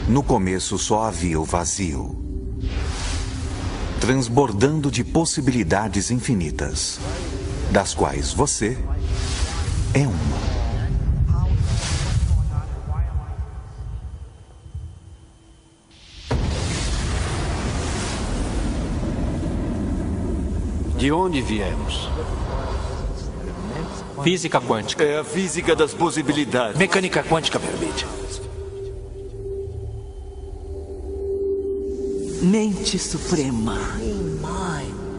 No começo só havia o vazio, transbordando de possibilidades infinitas, das quais você é uma. De onde viemos? Física quântica. É a física das possibilidades. Mecânica quântica permite. Mente suprema.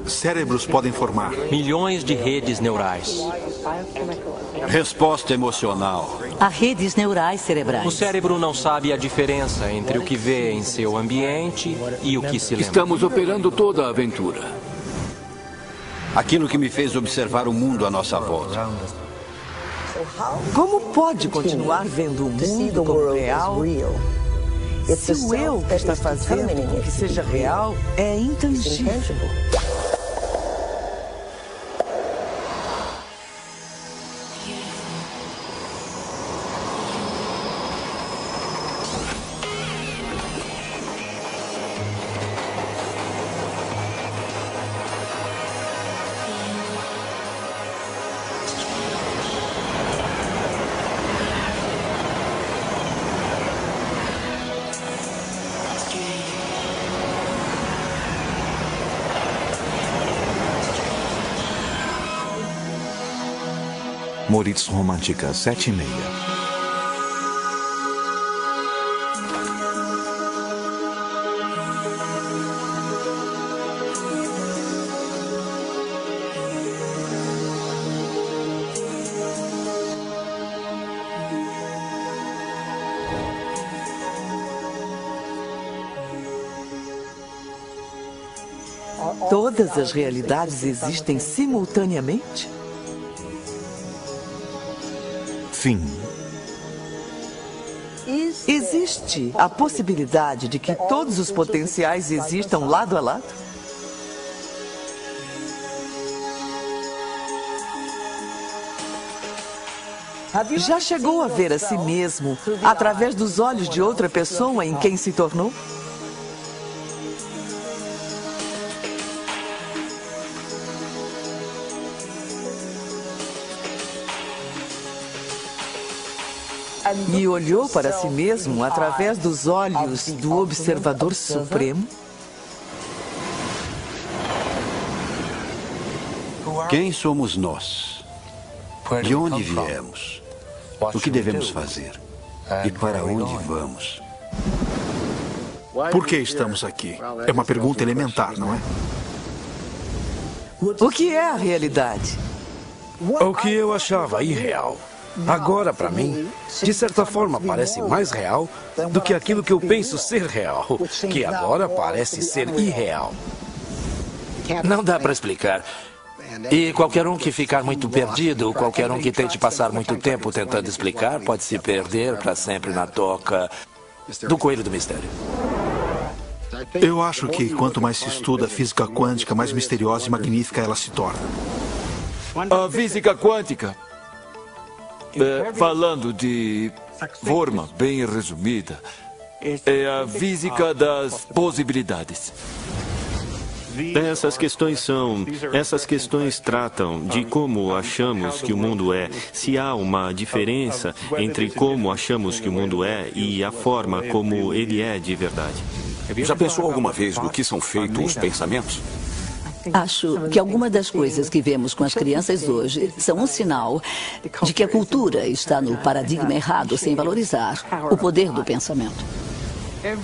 Cérebros podem formar Milhões de redes neurais. Resposta emocional. Há redes neurais cerebrais. O cérebro não sabe a diferença entre o que vê em seu ambiente e o que se lembra. Estamos operando toda a aventura. Aquilo que me fez observar o mundo à nossa volta. Como pode continuar vendo o mundo como real se o eu que está fazendo com que seja real é intangível? Moritz Romântica 7:30. Todas as realidades existem simultaneamente? Fim. Existe a possibilidade de que todos os potenciais existam lado a lado? Já chegou a ver a si mesmo através dos olhos de outra pessoa em quem se tornou? E olhou para si mesmo através dos olhos do observador supremo? Quem somos nós? De onde viemos? O que devemos fazer? E para onde vamos? Por que estamos aqui? É uma pergunta elementar, não é? O que é a realidade? O que eu achava irreal. Agora, para mim, de certa forma, parece mais real do que aquilo que eu penso ser real, que agora parece ser irreal. Não dá para explicar. E qualquer um que ficar muito perdido, qualquer um que tente passar muito tempo tentando explicar, pode se perder para sempre na toca do coelho do mistério. Eu acho que quanto mais se estuda a física quântica, mais misteriosa e magnífica ela se torna. A física quântica. Falando de forma bem resumida, é a física das possibilidades. Essas questões tratam de como achamos que o mundo é, se há uma diferença entre como achamos que o mundo é e a forma como ele é de verdade. Já pensou alguma vez do que são feitos os pensamentos? Acho que algumas das coisas que vemos com as crianças hoje são um sinal de que a cultura está no paradigma errado, sem valorizar o poder do pensamento.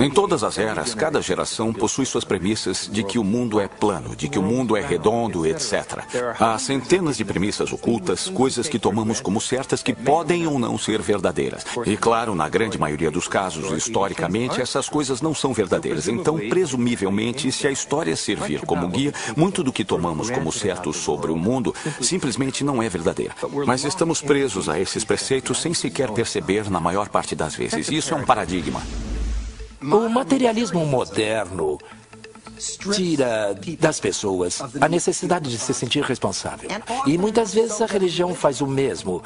Em todas as eras, cada geração possui suas premissas de que o mundo é plano, de que o mundo é redondo, etc. Há centenas de premissas ocultas, coisas que tomamos como certas que podem ou não ser verdadeiras. E claro, na grande maioria dos casos, historicamente, essas coisas não são verdadeiras. Então, presumivelmente, se a história servir como guia, muito do que tomamos como certo sobre o mundo simplesmente não é verdadeira. Mas estamos presos a esses preceitos sem sequer perceber na maior parte das vezes. Isso é um paradigma. O materialismo moderno tira das pessoas a necessidade de se sentir responsável. E muitas vezes a religião faz o mesmo.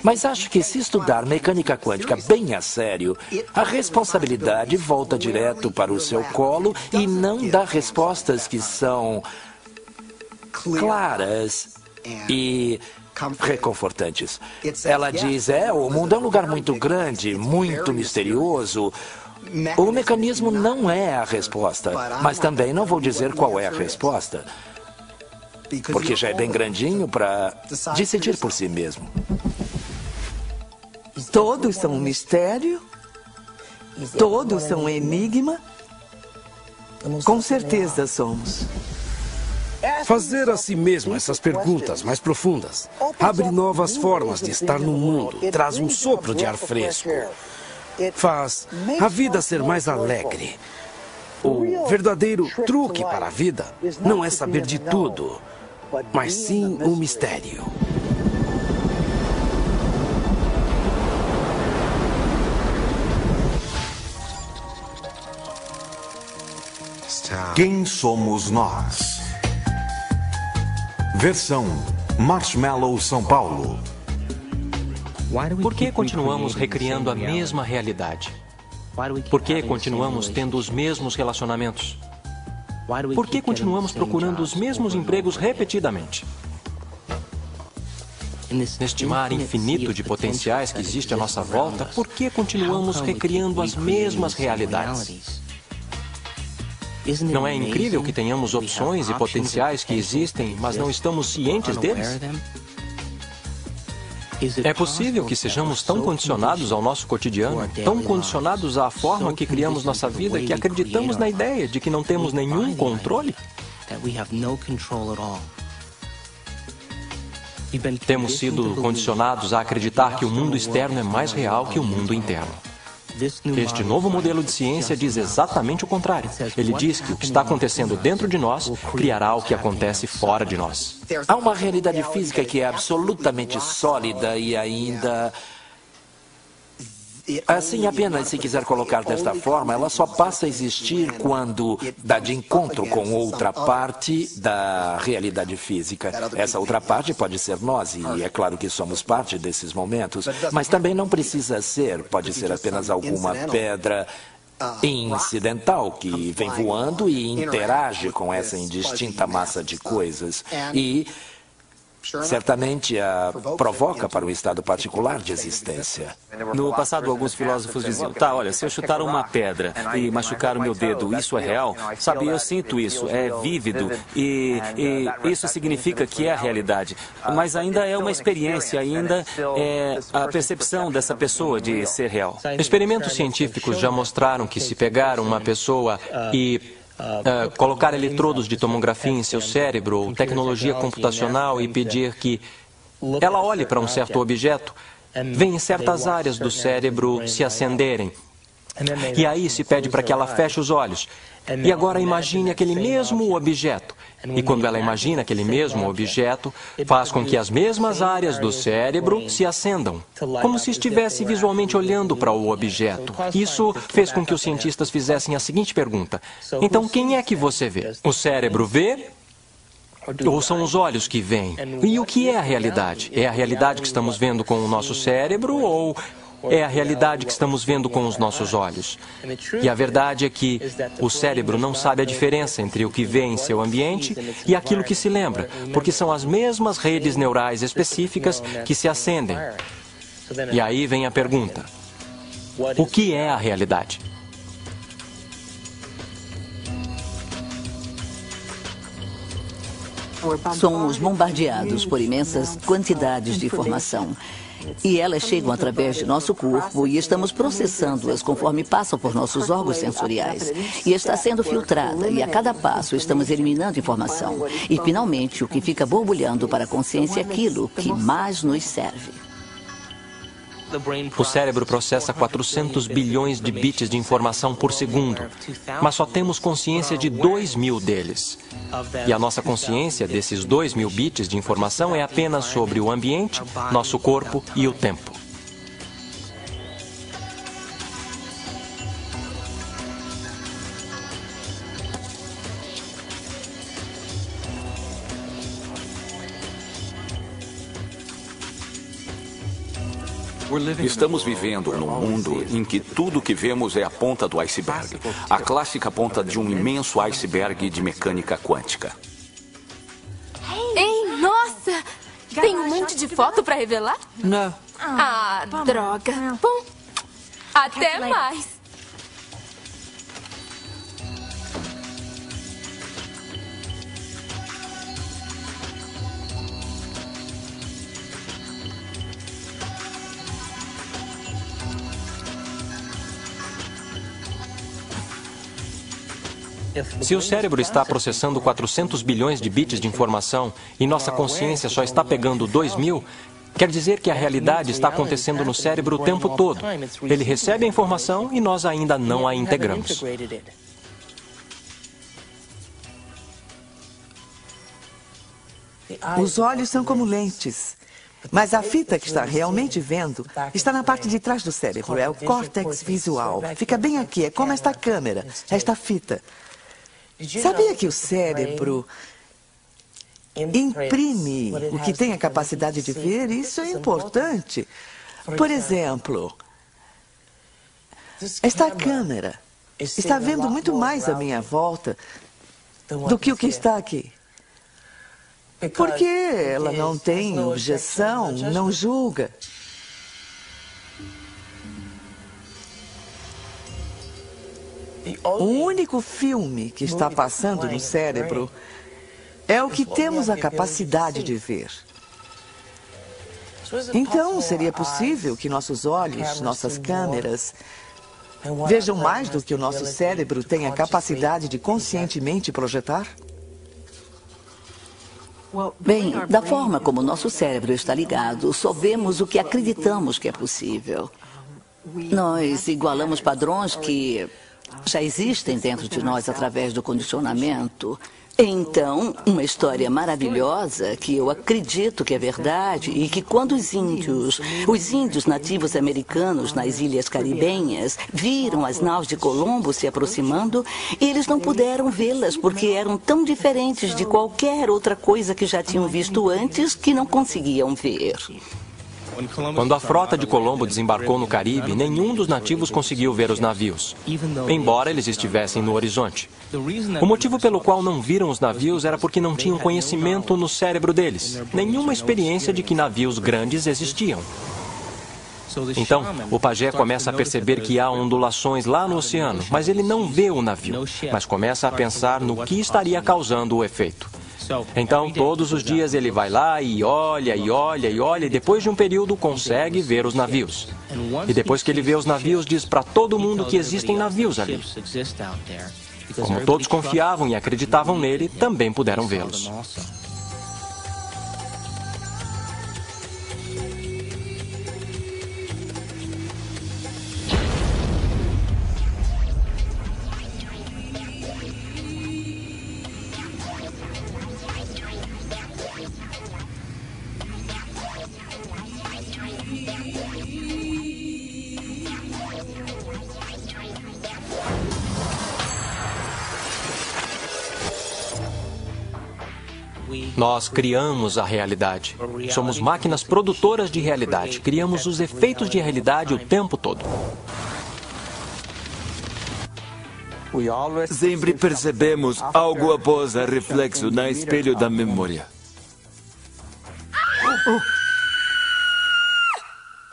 Mas acho que se estudar mecânica quântica bem a sério, a responsabilidade volta direto para o seu colo e não dá respostas que são claras e reconfortantes. Ela diz, o mundo é um lugar muito grande, muito misterioso. O mecanismo não é a resposta, mas também não vou dizer qual é a resposta, porque já é bem grandinho para decidir por si mesmo. Todos são um mistério? Todos são um enigma? Com certeza somos. Fazer a si mesmo essas perguntas mais profundas abre novas formas de estar no mundo, traz um sopro de ar fresco, faz a vida ser mais alegre. O verdadeiro truque para a vida não é saber de tudo, mas sim o mistério. Quem somos nós? Versão Marshmallow São Paulo. Por que continuamos recriando a mesma realidade? Por que continuamos tendo os mesmos relacionamentos? Por que continuamos procurando os mesmos empregos repetidamente? Neste mar infinito de potenciais que existe à nossa volta, por que continuamos recriando as mesmas realidades? Não é incrível que tenhamos opções e potenciais que existem, mas não estamos cientes deles? É possível que sejamos tão condicionados ao nosso cotidiano, tão condicionados à forma que criamos nossa vida, que acreditamos na ideia de que não temos nenhum controle? Temos sido condicionados a acreditar que o mundo externo é mais real que o mundo interno. Este novo modelo de ciência diz exatamente o contrário. Ele diz que o que está acontecendo dentro de nós criará o que acontece fora de nós. Há uma realidade física que é absolutamente sólida e ainda... Assim, apenas se quiser colocar desta forma, ela só passa a existir quando dá de encontro com outra parte da realidade física. Essa outra parte pode ser nós, e é claro que somos parte desses momentos, mas também não precisa ser, pode ser apenas alguma pedra incidental que vem voando e interage com essa indistinta massa de coisas. E certamente a provoca para um estado particular de existência. No passado, alguns filósofos diziam, olha, se eu chutar uma pedra e machucar o meu dedo, isso é real? Sabe, eu sinto isso, é vívido e isso significa que é a realidade. Mas ainda é uma experiência, ainda é a percepção dessa pessoa de ser real. Experimentos científicos já mostraram que se pegar uma pessoa e colocar eletrodos de tomografia em seu cérebro ou tecnologia computacional e pedir que ela olhe para um certo objeto, vem certas áreas do cérebro se acenderem. E aí se pede para que ela feche os olhos. E agora imagine aquele mesmo objeto. E quando ela imagina aquele mesmo objeto, faz com que as mesmas áreas do cérebro se acendam, como se estivesse visualmente olhando para o objeto. Isso fez com que os cientistas fizessem a seguinte pergunta: então quem é que você vê? O cérebro vê? Ou são os olhos que veem? E o que é a realidade? É a realidade que estamos vendo com o nosso cérebro ou é a realidade que estamos vendo com os nossos olhos? E a verdade é que o cérebro não sabe a diferença entre o que vê em seu ambiente e aquilo que se lembra, porque são as mesmas redes neurais específicas que se acendem. E aí vem a pergunta: o que é a realidade? Somos bombardeados por imensas quantidades de informação. E elas chegam através de nosso corpo e estamos processando-as conforme passam por nossos órgãos sensoriais. E está sendo filtrada e a cada passo estamos eliminando informação. E finalmente o que fica borbulhando para a consciência é aquilo que mais nos serve. O cérebro processa 400 bilhões de bits de informação por segundo, mas só temos consciência de 2.000 deles. E a nossa consciência desses 2.000 bits de informação é apenas sobre o ambiente, nosso corpo e o tempo. Estamos vivendo num mundo em que tudo que vemos é a ponta do iceberg. A clássica ponta de um imenso iceberg de mecânica quântica. Ei, nossa! Tem um monte de foto para revelar? Não. Ah, droga. Bom, até mais. Se o cérebro está processando 400 bilhões de bits de informação e nossa consciência só está pegando 2.000, quer dizer que a realidade está acontecendo no cérebro o tempo todo. Ele recebe a informação e nós ainda não a integramos. Os olhos são como lentes. Mas a fita que está realmente vendo está na parte de trás do cérebro. É o córtex visual. Fica bem aqui. É como esta câmera, esta fita. Sabia que o cérebro imprime o que tem a capacidade de ver? Isso é importante. Por exemplo, esta câmera está vendo muito mais à minha volta do que o que está aqui. Porque ela não tem objeção, não julga. O único filme que está passando no cérebro é o que temos a capacidade de ver. Então, seria possível que nossos olhos, nossas câmeras, vejam mais do que o nosso cérebro tem a capacidade de conscientemente projetar? Bem, da forma como nosso cérebro está ligado, só vemos o que acreditamos que é possível. Nós igualamos padrões que já existem dentro de nós através do condicionamento. Então, uma história maravilhosa que eu acredito que é verdade e que quando os índios nativos americanos nas ilhas caribenhas viram as naus de Colombo se aproximando, eles não puderam vê-las porque eram tão diferentes de qualquer outra coisa que já tinham visto antes que não conseguiam ver. Quando a frota de Colombo desembarcou no Caribe, nenhum dos nativos conseguiu ver os navios, embora eles estivessem no horizonte. O motivo pelo qual não viram os navios era porque não tinham conhecimento no cérebro deles, nenhuma experiência de que navios grandes existiam. Então, o pajé começa a perceber que há ondulações lá no oceano, mas ele não vê o navio, mas começa a pensar no que estaria causando o efeito. Então, todos os dias ele vai lá e olha, e olha, e olha, e depois de um período consegue ver os navios. E depois que ele vê os navios, diz para todo mundo que existem navios ali. Como todos confiavam e acreditavam nele, também puderam vê-los. Nós criamos a realidade. Somos máquinas produtoras de realidade. Criamos os efeitos de realidade o tempo todo. Sempre percebemos algo após a reflexo no espelho da memória.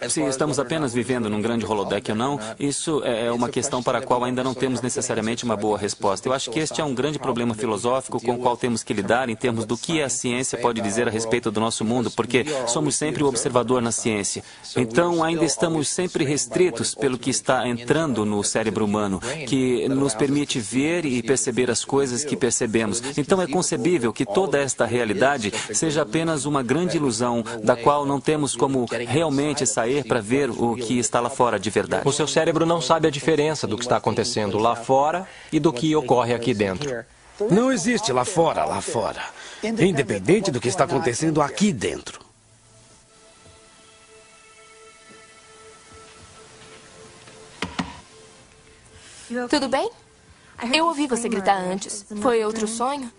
Se estamos apenas vivendo num grande holodeck ou não, isso é uma questão para a qual ainda não temos necessariamente uma boa resposta. Eu acho que este é um grande problema filosófico com o qual temos que lidar em termos do que a ciência pode dizer a respeito do nosso mundo, porque somos sempre o observador na ciência. Então, ainda estamos sempre restritos pelo que está entrando no cérebro humano, que nos permite ver e perceber as coisas que percebemos. Então, é concebível que toda esta realidade seja apenas uma grande ilusão, da qual não temos como realmente sair para ver o que está lá fora de verdade. O seu cérebro não sabe a diferença do que está acontecendo lá fora e do que ocorre aqui dentro. Não existe lá fora, independente do que está acontecendo aqui dentro. Tudo bem? Eu ouvi você gritar antes. Foi outro sonho?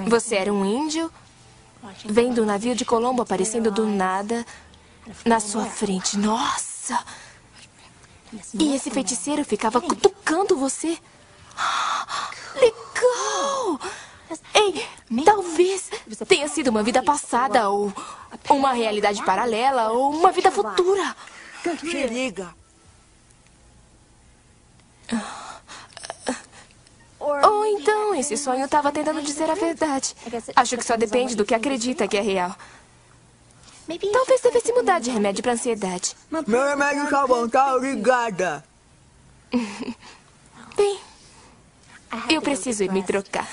Você era um índio? vendo o navio de Colombo aparecendo do nada na sua frente. Nossa! E esse feiticeiro ficava cutucando você. Legal! Ei, talvez tenha sido uma vida passada, ou uma realidade paralela, ou uma vida futura. Se liga. Ou então, esse sonho estava tentando dizer a verdade. Acho que só depende do que acredita que é real. Talvez devesse mudar de remédio para ansiedade. Meu remédio tá bom, tá? Obrigada. Bem, eu preciso ir me trocar.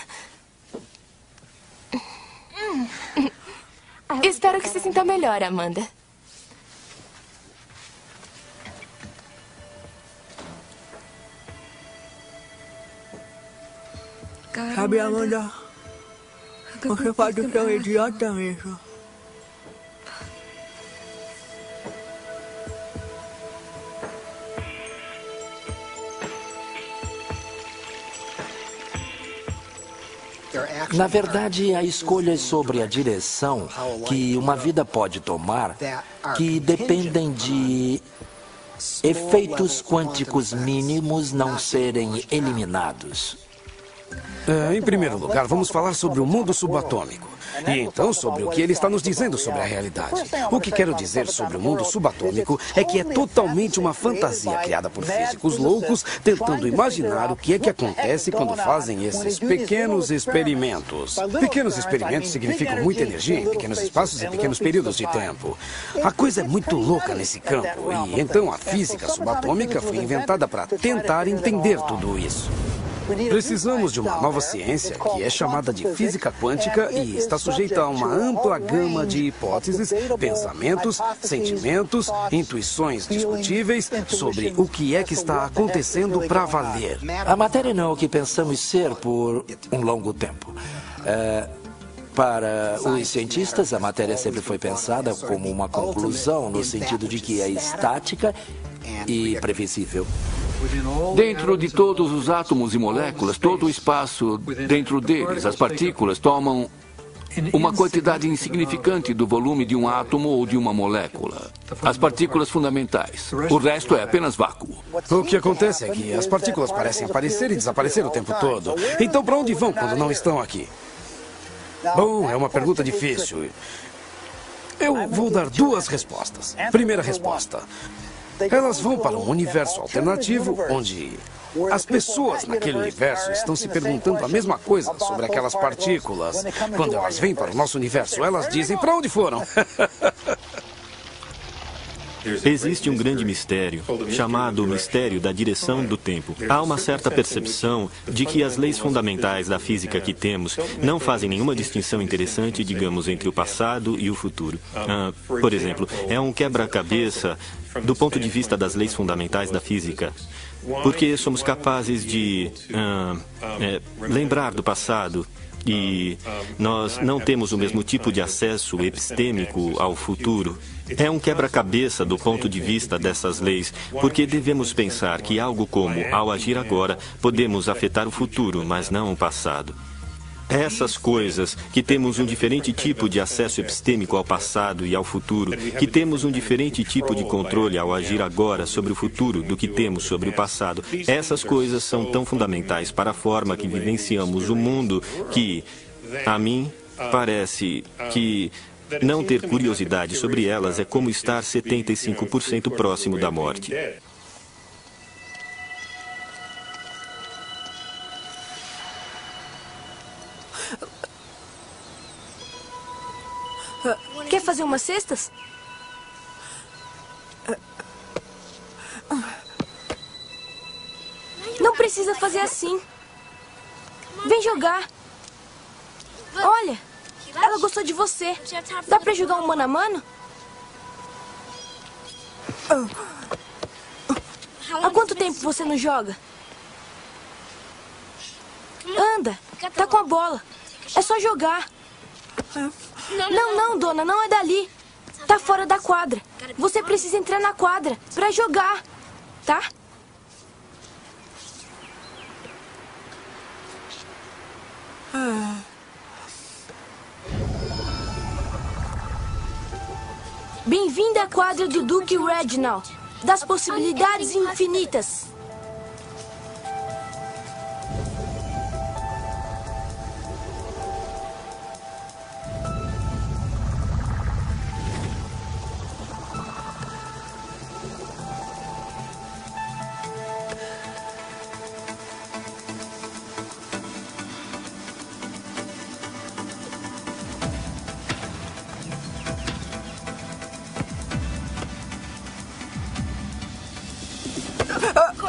Espero que se sinta melhor, Amanda. Sabe, Amanda, você pode ser um idiota mesmo. Na verdade, há escolhas sobre a direção que uma vida pode tomar que dependem de efeitos quânticos mínimos não serem eliminados. Em primeiro lugar, vamos falar sobre o mundo subatômico. E então sobre o que ele está nos dizendo sobre a realidade. O que quero dizer sobre o mundo subatômico é que é totalmente uma fantasia criada por físicos loucos tentando imaginar o que é que acontece quando fazem esses pequenos experimentos. Pequenos experimentos significam muita energia em pequenos espaços e pequenos períodos de tempo. A coisa é muito louca nesse campo e então a física subatômica foi inventada para tentar entender tudo isso. Precisamos de uma nova ciência que é chamada de física quântica e está sujeita a uma ampla gama de hipóteses, pensamentos, sentimentos, intuições discutíveis sobre o que é que está acontecendo para valer. A matéria não é o que pensamos ser por um longo tempo. Para os cientistas, a matéria sempre foi pensada como uma conclusão, no sentido de que é estática e previsível. Dentro de todos os átomos e moléculas, todo o espaço dentro deles, as partículas tomam uma quantidade insignificante do volume de um átomo ou de uma molécula. As partículas fundamentais. O resto é apenas vácuo. O que acontece é que as partículas parecem aparecer e desaparecer o tempo todo. Então, para onde vão quando não estão aqui? Bom, é uma pergunta difícil. Eu vou dar duas respostas. Primeira resposta. Elas vão para um universo alternativo onde as pessoas naquele universo estão se perguntando a mesma coisa sobre aquelas partículas. Quando elas vêm para o nosso universo, elas dizem para onde foram. Existe um grande mistério, chamado mistério da direção do tempo. Há uma certa percepção de que as leis fundamentais da física que temos não fazem nenhuma distinção interessante, digamos, entre o passado e o futuro. Por exemplo, é um quebra-cabeça do ponto de vista das leis fundamentais da física. Porque somos capazes de lembrar do passado e nós não temos o mesmo tipo de acesso epistêmico ao futuro. É um quebra-cabeça do ponto de vista dessas leis, porque devemos pensar que algo como, ao agir agora, podemos afetar o futuro, mas não o passado. Essas coisas, que temos um diferente tipo de acesso epistêmico ao passado e ao futuro, que temos um diferente tipo de controle ao agir agora sobre o futuro do que temos sobre o passado, essas coisas são tão fundamentais para a forma que vivenciamos o mundo que, a mim, parece que não ter curiosidade sobre elas é como estar 75% próximo da morte. Quer fazer umas cestas? Não precisa fazer assim. Vem jogar. Olha, ela gostou de você. Dá pra jogar um mano a mano? Há quanto tempo você não joga? Anda, tá com a bola. É só jogar. Não, dona, não é dali. Tá fora da quadra. Você precisa entrar na quadra pra jogar, tá? Bem-vindo à quadra do Duque Reginald, das possibilidades infinitas.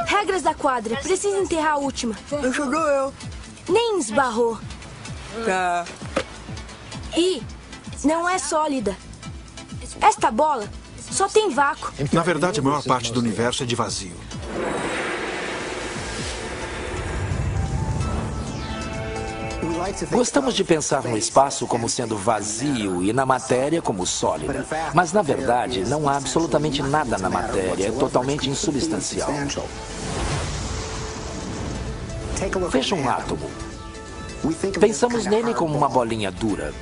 Regras da quadra. Precisa enterrar a última. Deixa eu. Nem esbarrou. Tá. E não é sólida. Esta bola só tem vácuo. Na verdade, a maior parte do universo é de vazio. Gostamos de pensar no espaço como sendo vazio e na matéria como sólida. Mas, na verdade, não há absolutamente nada na matéria. É totalmente insubstancial. Veja um átomo. Pensamos nele como uma bolinha dura.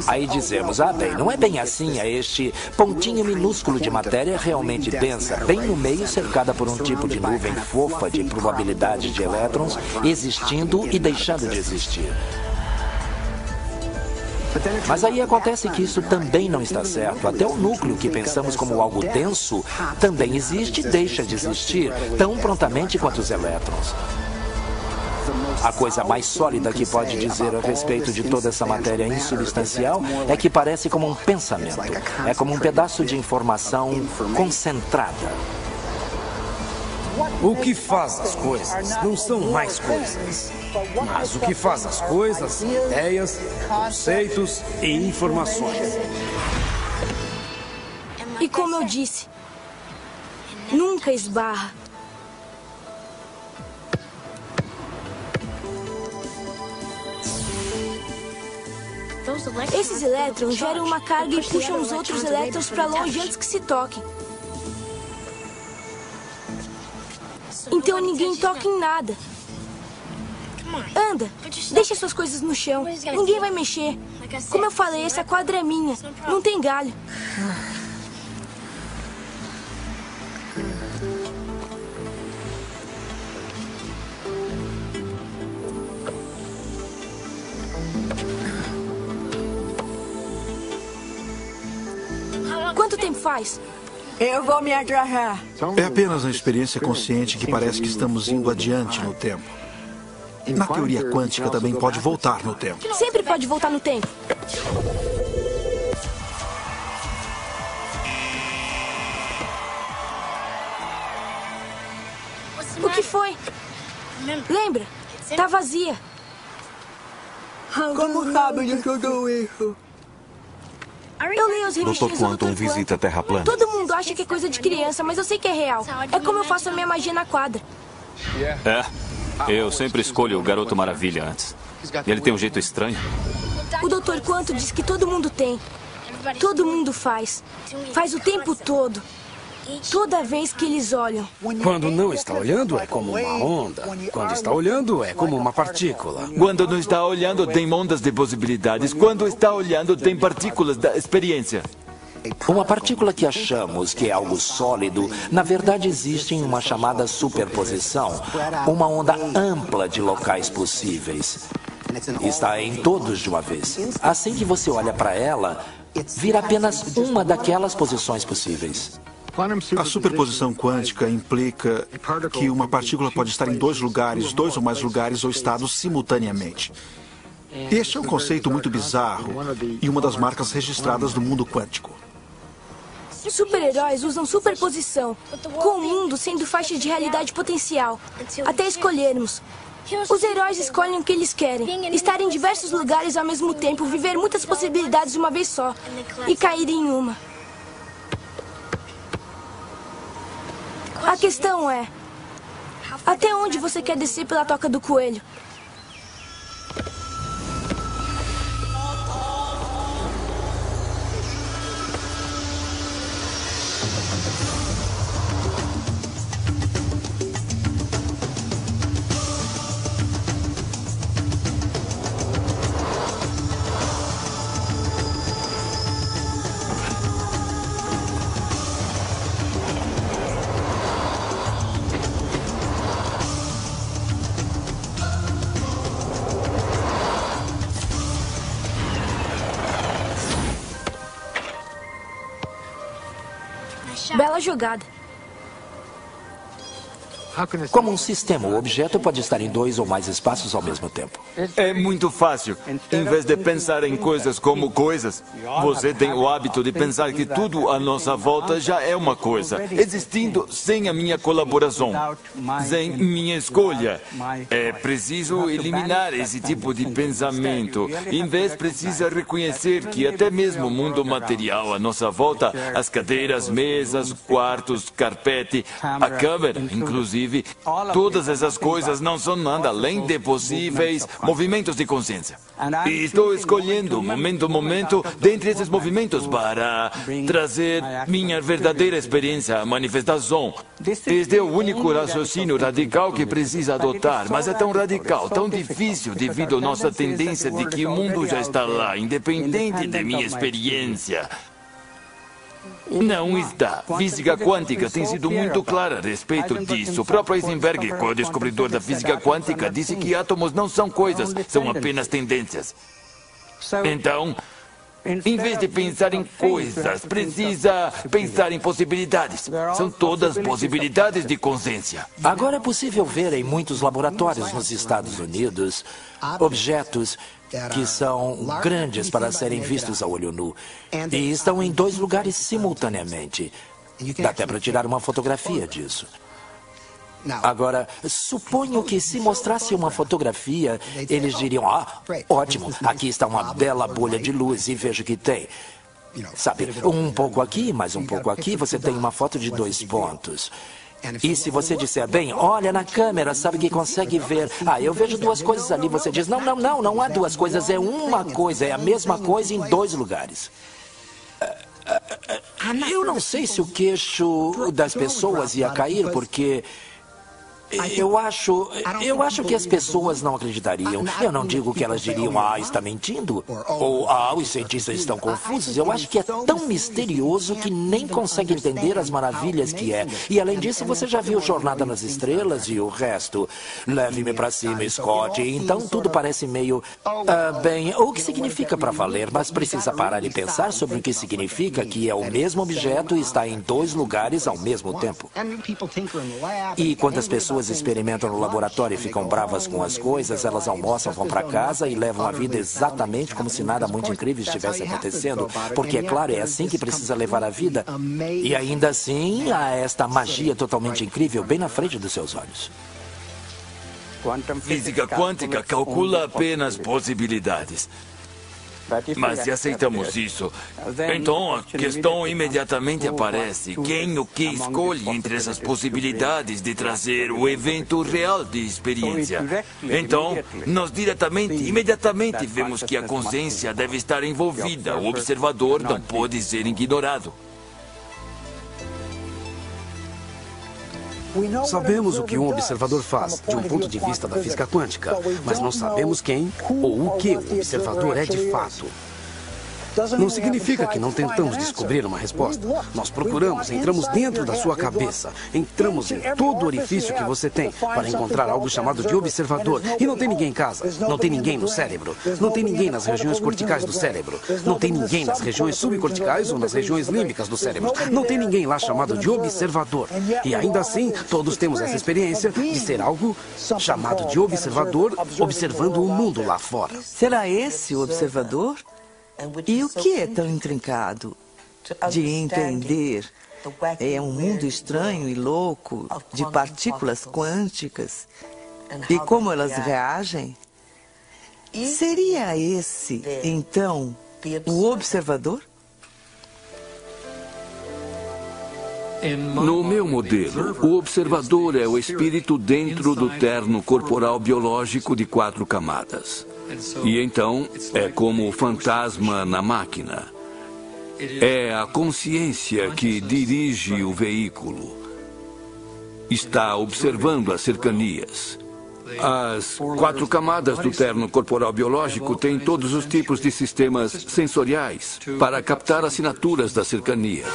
Aí dizemos, bem, não é bem assim, é este pontinho minúsculo de matéria realmente densa, bem no meio, cercada por um tipo de nuvem fofa de probabilidade de elétrons existindo e deixando de existir. Mas aí acontece que isso também não está certo. Até o núcleo que pensamos como algo denso também existe e deixa de existir, tão prontamente quanto os elétrons. A coisa mais sólida que pode dizer a respeito de toda essa matéria insubstancial é que parece como um pensamento. É como um pedaço de informação concentrada. O que faz as coisas não são mais coisas, mas o que faz as coisas, ideias, conceitos e informações. E como eu disse, nunca esbarra. Esses elétrons geram uma carga e puxam os outros elétrons para longe antes que se toquem. Então ninguém toca em nada. Anda, deixa suas coisas no chão. Ninguém vai mexer. Como eu falei, essa quadra é minha. Não tem galho. Quanto tempo faz? Eu vou me agarrar. É apenas uma experiência consciente que parece que estamos indo adiante no tempo. Na teoria quântica também pode voltar no tempo. Sempre pode voltar no tempo. O que foi? Lembra? Tá vazia. Como sabe de tudo isso? Eu leio as revistinhas Dr. Quantum visita a Terra plana. Todo mundo acha que é coisa de criança, mas eu sei que é real. É como eu faço a minha magia na quadra. Eu sempre escolho o Garoto Maravilha antes. Ele tem um jeito estranho. O Dr. Quantum diz que todo mundo tem. Todo mundo faz. Faz o tempo todo. Toda vez que eles olham. Quando não está olhando, é como uma onda. Quando está olhando, é como uma partícula. Quando não está olhando, tem ondas de possibilidades. Quando está olhando, tem partículas da experiência. Uma partícula que achamos que é algo sólido, na verdade existe em uma chamada superposição, uma onda ampla de locais possíveis. Está em todos de uma vez. Assim que você olha para ela, vira apenas uma daquelas posições possíveis. A superposição quântica implica que uma partícula pode estar em dois lugares, dois ou mais lugares ou estados simultaneamente. Este é um conceito muito bizarro e uma das marcas registradas do mundo quântico. Super-heróis usam superposição, com o mundo sendo faixa de realidade potencial, até escolhermos. Os heróis escolhem o que eles querem, estar em diversos lugares ao mesmo tempo, viver muitas possibilidades de uma vez só e cair em uma. A questão é, até onde você quer descer pela toca do coelho? Bela jogada. Como um sistema, o objeto pode estar em 2 ou mais espaços ao mesmo tempo. É muito fácil. Em vez de pensar em coisas como coisas, você tem o hábito de pensar que tudo à nossa volta já é uma coisa, existindo sem a minha colaboração, sem minha escolha. É preciso eliminar esse tipo de pensamento. Em vez, precisa reconhecer que até mesmo o mundo material à nossa volta, as cadeiras, mesas, quartos, carpete, a câmera, inclusive, todas essas coisas não são nada além de possíveis movimentos de consciência. E estou escolhendo, momento a momento, dentre esses movimentos para trazer minha verdadeira experiência à manifestação. Este é o único raciocínio radical que precisa adotar, mas é tão radical, tão difícil devido à nossa tendência de que o mundo já está lá, independente de minha experiência. Não está. Física quântica tem sido muito clara a respeito disso. O próprio Heisenberg, o descobridor da física quântica, disse que átomos não são coisas, são apenas tendências. Então, em vez de pensar em coisas, precisa pensar em possibilidades. São todas possibilidades de consciência. Agora é possível ver em muitos laboratórios nos Estados Unidos objetos que são grandes para serem vistos a olho nu e estão em 2 lugares simultaneamente. Dá até para tirar uma fotografia disso. Agora, suponho que se mostrasse uma fotografia, eles diriam, ótimo, aqui está uma bela bolha de luz e veja que tem. Sabe, um pouco aqui, mais um pouco aqui, você tem uma foto de 2 pontos. E se você disser, bem, olha na câmera, sabe que consegue ver. Eu vejo 2 coisas ali. Você diz, não há 2 coisas, é uma coisa, é a mesma coisa em 2 lugares. Eu não sei se o queixo das pessoas ia cair, porque eu acho que as pessoas não acreditariam. Eu não digo que elas diriam, está mentindo. Ou, os cientistas estão confusos. Eu acho que é tão misterioso que nem consegue entender as maravilhas que é. E, além disso, você já viu Jornada nas Estrelas e o resto. Leve-me para cima, Scott. Então, tudo parece meio... bem, o que significa para valer, mas precisa parar e pensar sobre o que significa que é o mesmo objeto e está em 2 lugares ao mesmo tempo. E quando as pessoas experimentam no laboratório e ficam bravas com as coisas, elas almoçam, vão para casa e levam a vida exatamente como se nada muito incrível estivesse acontecendo, porque, é claro, é assim que precisa levar a vida. E ainda assim, há esta magia totalmente incrível bem na frente dos seus olhos. Física quântica calcula apenas possibilidades. Mas se aceitamos isso, então a questão imediatamente aparece. Quem o que escolhe entre essas possibilidades de trazer o evento real de experiência? Então, nós imediatamente vemos que a consciência deve estar envolvida. O observador não pode ser ignorado. Sabemos o que um observador faz, de um ponto de vista da física quântica, mas não sabemos quem ou o que o observador é de fato. Não significa que não tentamos descobrir uma resposta. Nós procuramos, entramos dentro da sua cabeça, entramos em todo o orifício que você tem para encontrar algo chamado de observador. E não tem ninguém em casa, não tem ninguém no cérebro, não tem ninguém nas regiões corticais do cérebro, não tem ninguém nas regiões subcorticais ou nas regiões límbicas do cérebro. Não tem ninguém lá chamado de observador. E ainda assim, todos temos essa experiência de ser algo chamado de observador, observando o mundo lá fora. Será esse o observador? E o que é tão intrincado de entender? É um mundo estranho e louco de partículas quânticas e como elas reagem? Seria esse, então, o observador? No meu modelo, o observador é o espírito dentro do terno corporal biológico de 4 camadas. E então, é como o fantasma na máquina. É a consciência que dirige o veículo. Está observando as cercanias. As 4 camadas do terno corporal biológico têm todos os tipos de sistemas sensoriais para captar assinaturas das cercanias.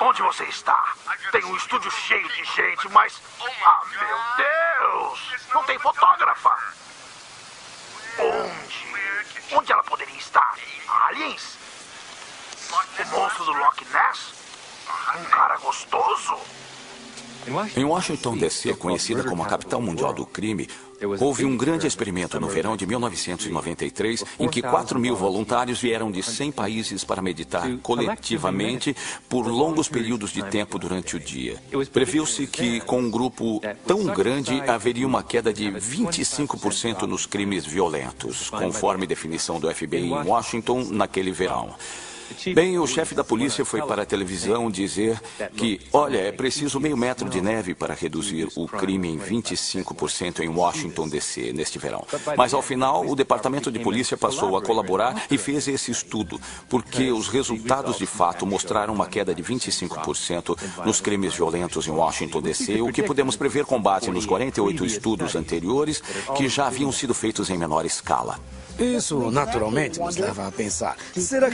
Onde você está? Tem um estúdio cheio de gente, mas... Ah, meu Deus! Não tem fotógrafa! Onde ela poderia estar? Aliens? O monstro do Loch Ness? Um cara gostoso? Em Washington, D.C., conhecida como a capital mundial do crime, houve um grande experimento no verão de 1993, em que 4.000 voluntários vieram de 100 países para meditar coletivamente por longos períodos de tempo durante o dia. Previu-se que, com um grupo tão grande, haveria uma queda de 25% nos crimes violentos, conforme definição do FBI em Washington naquele verão. Bem, o chefe da polícia foi para a televisão dizer que, olha, é preciso meio metro de neve para reduzir o crime em 25% em Washington, D.C., neste verão. Mas, ao final, o departamento de polícia passou a colaborar e fez esse estudo, porque os resultados, de fato, mostraram uma queda de 25% nos crimes violentos em Washington, D.C., o que podemos prever com base nos 48 estudos anteriores que já haviam sido feitos em menor escala. Isso, naturalmente, nos leva a pensar. Será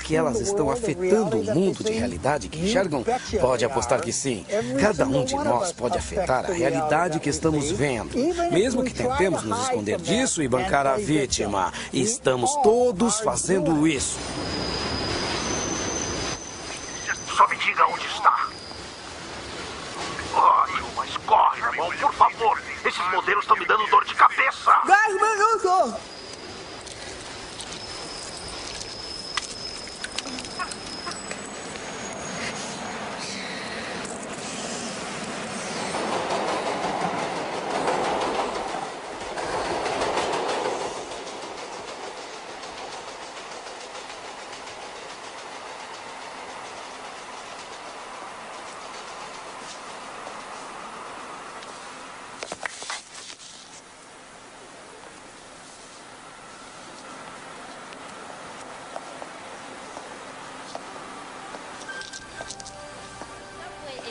que elas estão afetando o mundo de realidade que enxergam? Pode apostar que sim. Cada um de nós pode afetar a realidade que estamos vendo. Mesmo que tentemos nos esconder disso e bancar a vítima. Estamos todos fazendo isso. Só me diga onde está. Ótimo, mas corre, irmão, por favor. Esses modelos estão me dando dor de cabeça. 10 minutos.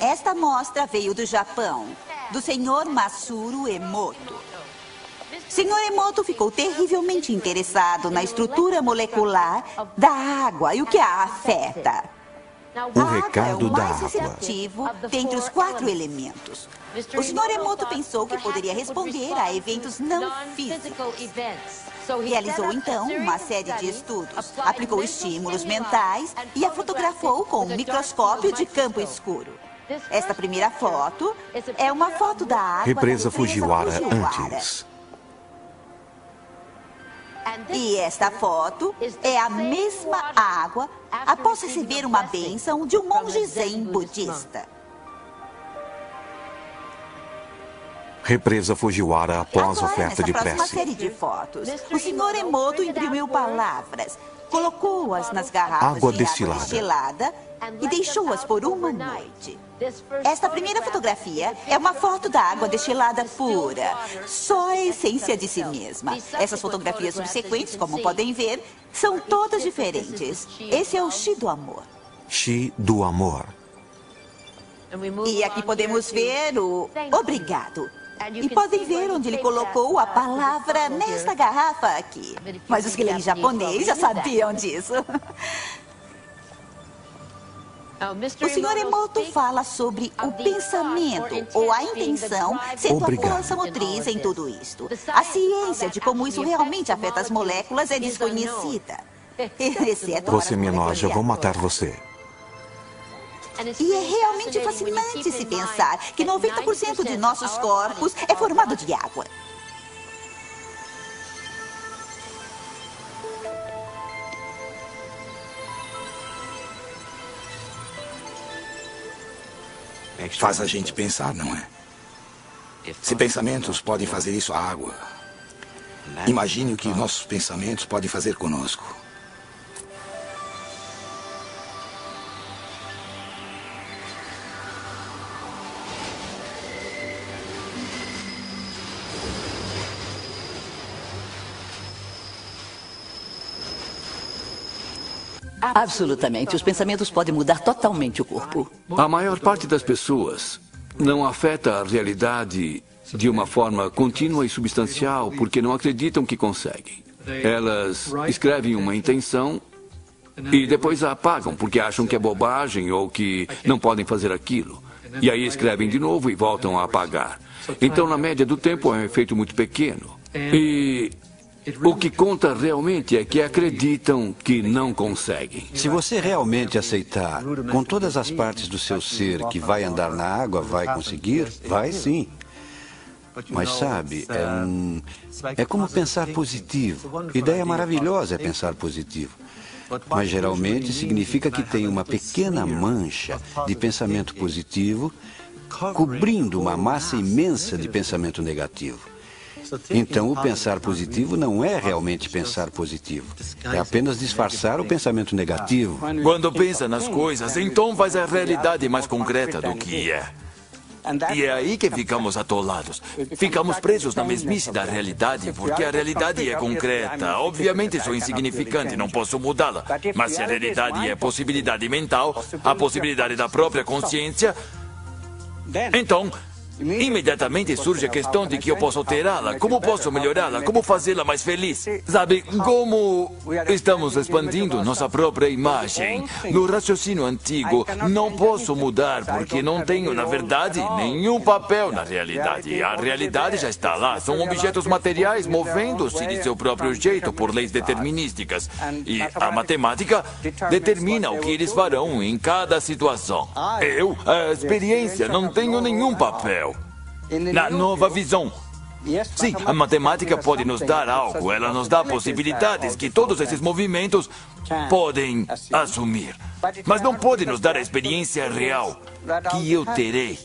Esta mostra veio do Japão, do Sr. Masaru Emoto. Sr. Emoto ficou terrivelmente interessado na estrutura molecular da água e o que a afeta. O recado da água. A água é o mais receptivo dentre os 4 elementos. O Sr. Emoto pensou que poderia responder a eventos não físicos. Realizou, então, uma série de estudos, aplicou estímulos mentais e a fotografou com um microscópio de campo escuro. Esta primeira foto é uma foto da água Represa da Fujiwara antes. E esta foto é a mesma água após receber uma bênção de um monge zen budista. Represa Fujiwara após Agora, oferta de nessa próxima prece. série de fotos, o Sr. Emoto imprimiu palavras, colocou-as nas garrafas Água de destilada. água destilada e deixou-as por uma noite. Esta primeira fotografia é uma foto da água destilada pura, só a essência de si mesma. Essas fotografias subsequentes, como podem ver, são todas diferentes. Esse é o Chi do amor. Chi do amor. E aqui podemos ver o obrigado. E podem ver onde ele colocou a palavra nesta garrafa aqui. Mas os que leem japonês já sabiam disso. O Sr. Emoto fala sobre o pensamento ou a intenção sendo a força motriz em tudo isto. A ciência de como isso realmente afeta as moléculas é desconhecida. Exceto Você para me as enoja, vou matar moléculas você. E é realmente fascinante se pensar que 90% de nossos corpos é formado de água. Faz a gente pensar, não é? Se pensamentos podem fazer isso à água, imagine o que nossos pensamentos podem fazer conosco. Absolutamente. Os pensamentos podem mudar totalmente o corpo. A maior parte das pessoas não afeta a realidade de uma forma contínua e substancial porque não acreditam que conseguem. Elas escrevem uma intenção E depois a apagam porque acham que é bobagem ou que não podem fazer aquilo. E aí escrevem de novo e voltam a apagar. Então, na média do tempo, é um efeito muito pequeno. E o que conta realmente é que acreditam que não conseguem. Se você realmente aceitar, com todas as partes do seu ser, que vai andar na água, vai conseguir, vai sim. Mas sabe, é como pensar positivo. Ideia maravilhosa é pensar positivo. Mas geralmente significa que tem uma pequena mancha de pensamento positivo cobrindo uma massa imensa de pensamento negativo. Então, o pensar positivo não é realmente pensar positivo. É apenas disfarçar o pensamento negativo. Quando pensa nas coisas, então faz a realidade mais concreta do que é. E é aí que ficamos atolados. Ficamos presos na mesmice da realidade, porque a realidade é concreta. Obviamente sou insignificante, não posso mudá-la. Mas se a realidade é possibilidade mental, a possibilidade da própria consciência, então imediatamente surge a questão de que eu posso alterá-la, como posso melhorá-la, como fazê-la mais feliz. Sabe, como estamos expandindo nossa própria imagem. No raciocínio antigo, não posso mudar porque não tenho, na verdade, nenhum papel na realidade. A realidade já está lá, são objetos materiais movendo-se de seu próprio jeito por leis determinísticas. E a matemática determina o que eles farão em cada situação. Eu, a experiência, não tenho nenhum papel. Na nova visão. Sim, a matemática pode nos dar algo, ela nos dá possibilidades que todos esses movimentos podem assumir. Mas não pode nos dar a experiência real que eu terei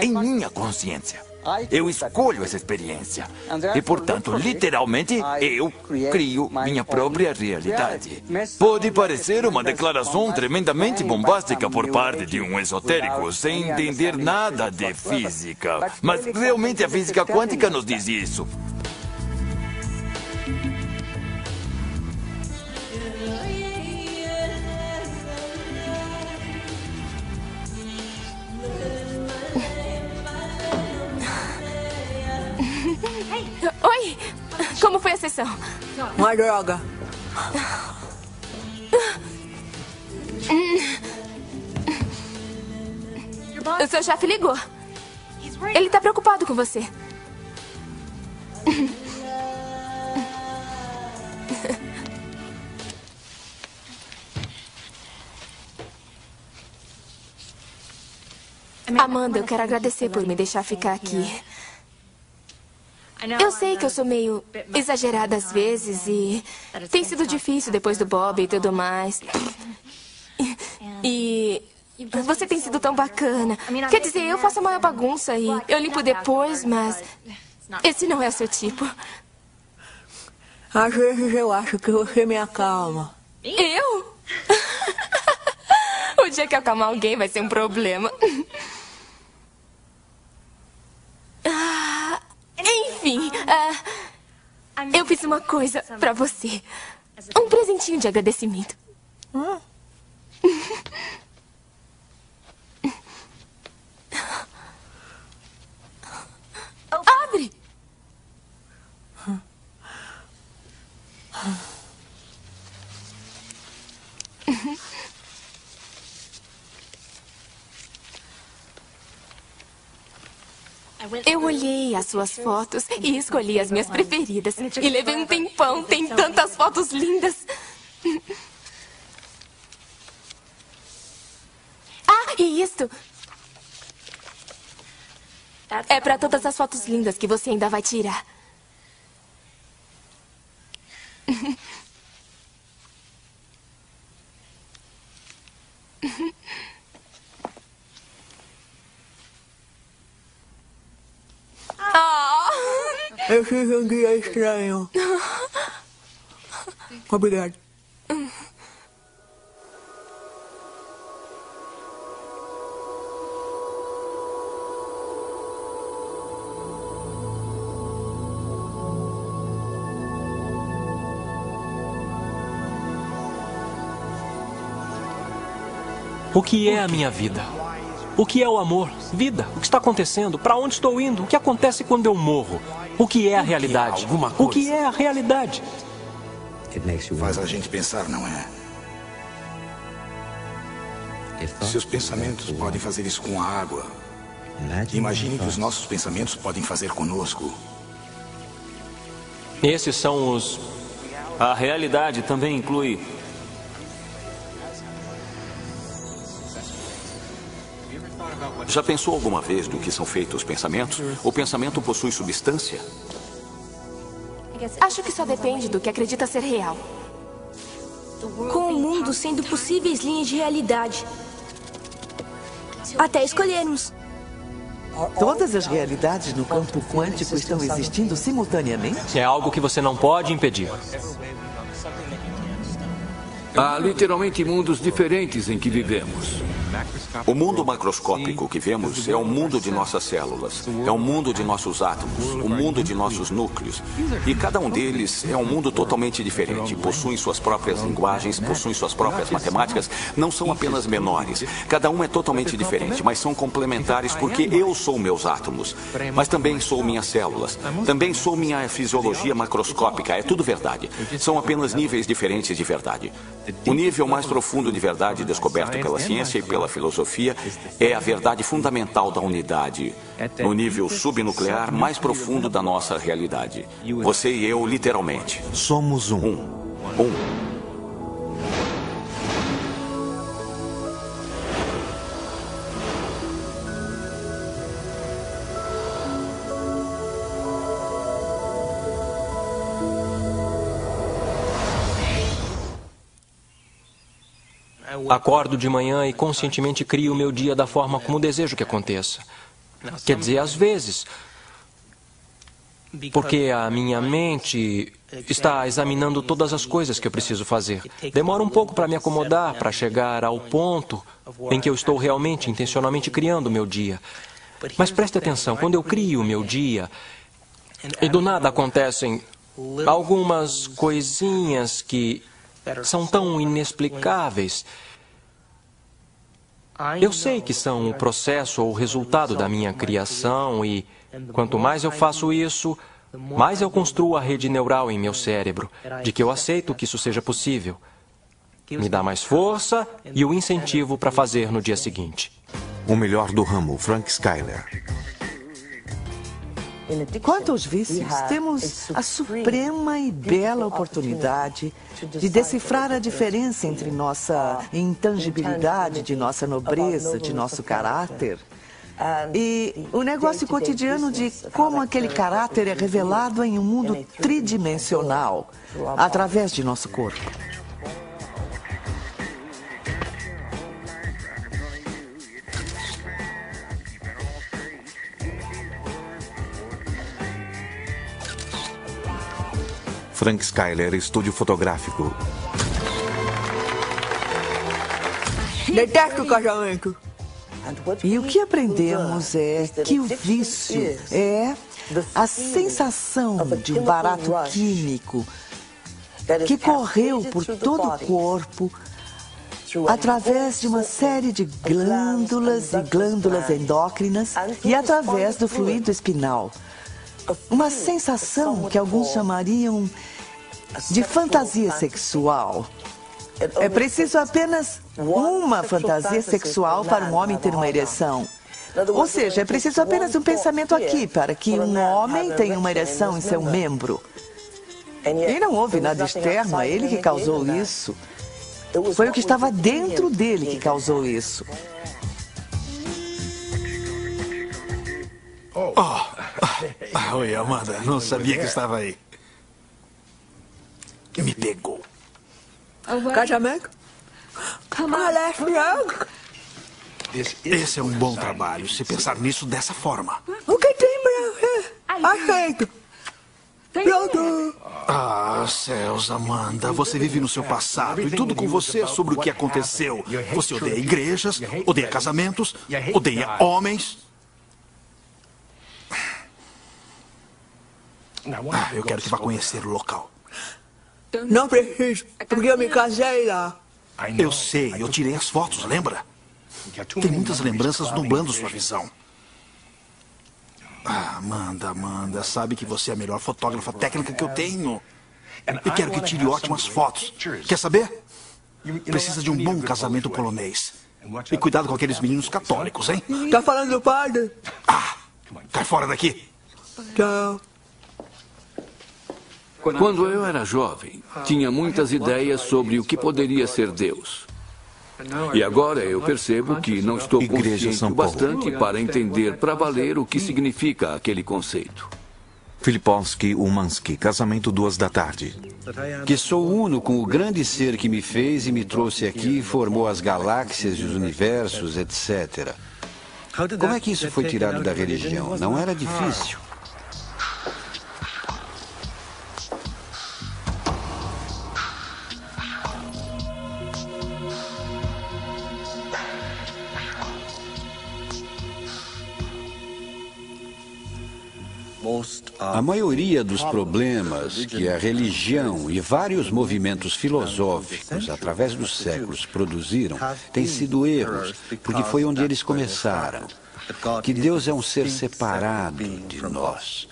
em minha consciência. Eu escolho essa experiência. E, portanto, literalmente, eu crio minha própria realidade. Pode parecer uma declaração tremendamente bombástica por parte de um esotérico, sem entender nada de física. Mas, realmente, a física quântica nos diz isso. Oi! Como foi a sessão? Uma droga. O seu chefe ligou. Ele está preocupado com você. Amanda, eu quero agradecer por me deixar ficar aqui. Eu sei que eu sou meio exagerada às vezes e tem sido difícil depois do Bob e tudo mais. E você tem sido tão bacana. Quer dizer, eu faço a maior bagunça e eu limpo depois, mas esse não é o seu tipo. Às vezes eu acho que você me acalma. Eu? O dia que eu acalmar alguém vai ser um problema. Enfim, eu fiz uma coisa pra você. Um presentinho de agradecimento. Abre! Eu olhei as suas fotos e escolhi as minhas preferidas. E levei um tempão, tem tantas fotos lindas. Ah, e isto é para todas as fotos lindas que você ainda vai tirar. Eu tive um dia estranho. Obrigado. O que é a minha vida? O que é o amor? Vida? O que está acontecendo? Para onde estou indo? O que acontece quando eu morro? O que é a realidade? O que é a realidade? Faz a gente pensar, não é? Se os pensamentos podem fazer isso com a água, imagine que os nossos pensamentos podem fazer conosco. Esses são os... A realidade também inclui... Já pensou alguma vez do que são feitos os pensamentos? O pensamento possui substância? Acho que só depende do que acredita ser real. Com o mundo sendo possíveis linhas de realidade. Até escolhermos. Todas as realidades no campo quântico estão existindo simultaneamente? É algo que você não pode impedir. Há literalmente mundos diferentes em que vivemos. O mundo macroscópico que vemos é o mundo de nossas células, é o mundo de nossos átomos, o mundo de nossos núcleos. E cada um deles é um mundo totalmente diferente. Possuem suas próprias linguagens, possuem suas próprias matemáticas. Não são apenas menores. Cada um é totalmente diferente, mas são complementares porque eu sou meus átomos. Mas também sou minhas células. Também sou minha fisiologia macroscópica. É tudo verdade. São apenas níveis diferentes de verdade. O nível mais profundo de verdade descoberto pela ciência e pela filosofia é a verdade fundamental da unidade, no nível subnuclear mais profundo da nossa realidade. Você e eu, literalmente. Somos um. Acordo de manhã e conscientemente crio o meu dia da forma como desejo que aconteça. Quer dizer, às vezes, porque a minha mente está examinando todas as coisas que eu preciso fazer. Demora um pouco para me acomodar, para chegar ao ponto em que eu estou realmente, intencionalmente criando o meu dia. Mas preste atenção, quando eu crio o meu dia, e do nada acontecem algumas coisinhas que são tão inexplicáveis. Eu sei que são o processo ou o resultado da minha criação e, quanto mais eu faço isso, mais eu construo a rede neural em meu cérebro, de que eu aceito que isso seja possível. Me dá mais força e o incentivo para fazer no dia seguinte. O melhor do ramo, Frank Skyler. Quanto aos vícios, temos a suprema e bela oportunidade de decifrar a diferença entre nossa intangibilidade, de nossa nobreza, de nosso caráter, e o negócio cotidiano de como aquele caráter é revelado em um mundo tridimensional, através de nosso corpo. Frank Skyler, estúdio fotográfico. Detesto o casamento. E o que aprendemos é que o vício é a sensação de um barato químico que correu por todo o corpo através de uma série de glândulas e glândulas endócrinas e através do fluido espinal. Uma sensação que alguns chamariam de fantasia sexual. É preciso apenas uma fantasia sexual para um homem ter uma ereção. Ou seja, é preciso apenas um pensamento aqui para que um homem tenha uma ereção em seu membro. E não houve nada externo a ele que causou isso. Foi o que estava dentro dele que causou isso. Oi, Amanda. Não sabia que estava aí. Me pegou. Casamento? Esse é um bom trabalho, se pensar nisso dessa forma. O que tem pra ver? Aceito. Pronto. Ah, céus, Amanda. Você vive no seu passado e tudo com você é sobre o que aconteceu. Você odeia igrejas, odeia casamentos, odeia homens. Eu quero que vá conhecer o local. Não preciso, porque eu me casei lá. Eu sei, eu tirei as fotos, lembra? Tem muitas lembranças nublando sua visão. Amanda, sabe que você é a melhor fotógrafa técnica que eu tenho. Eu quero que tire ótimas fotos. Quer saber? Precisa de um bom casamento polonês. E cuidado com aqueles meninos católicos, hein? Tá falando do padre? Cai fora daqui. Tchau. Quando eu era jovem, tinha muitas ideias sobre o que poderia ser Deus. E agora eu percebo que não estou consciente o bastante para entender para valer o que significa aquele conceito. Filipowski Umansky, casamento 14h. Que sou uno com o grande ser que me fez e me trouxe aqui, formou as galáxias e os universos, etc. Como é que isso foi tirado da religião? Não era difícil. A maioria dos problemas que a religião e vários movimentos filosóficos, através dos séculos, produziram, têm sido erros, porque foi onde eles começaram. Que Deus é um ser separado de nós,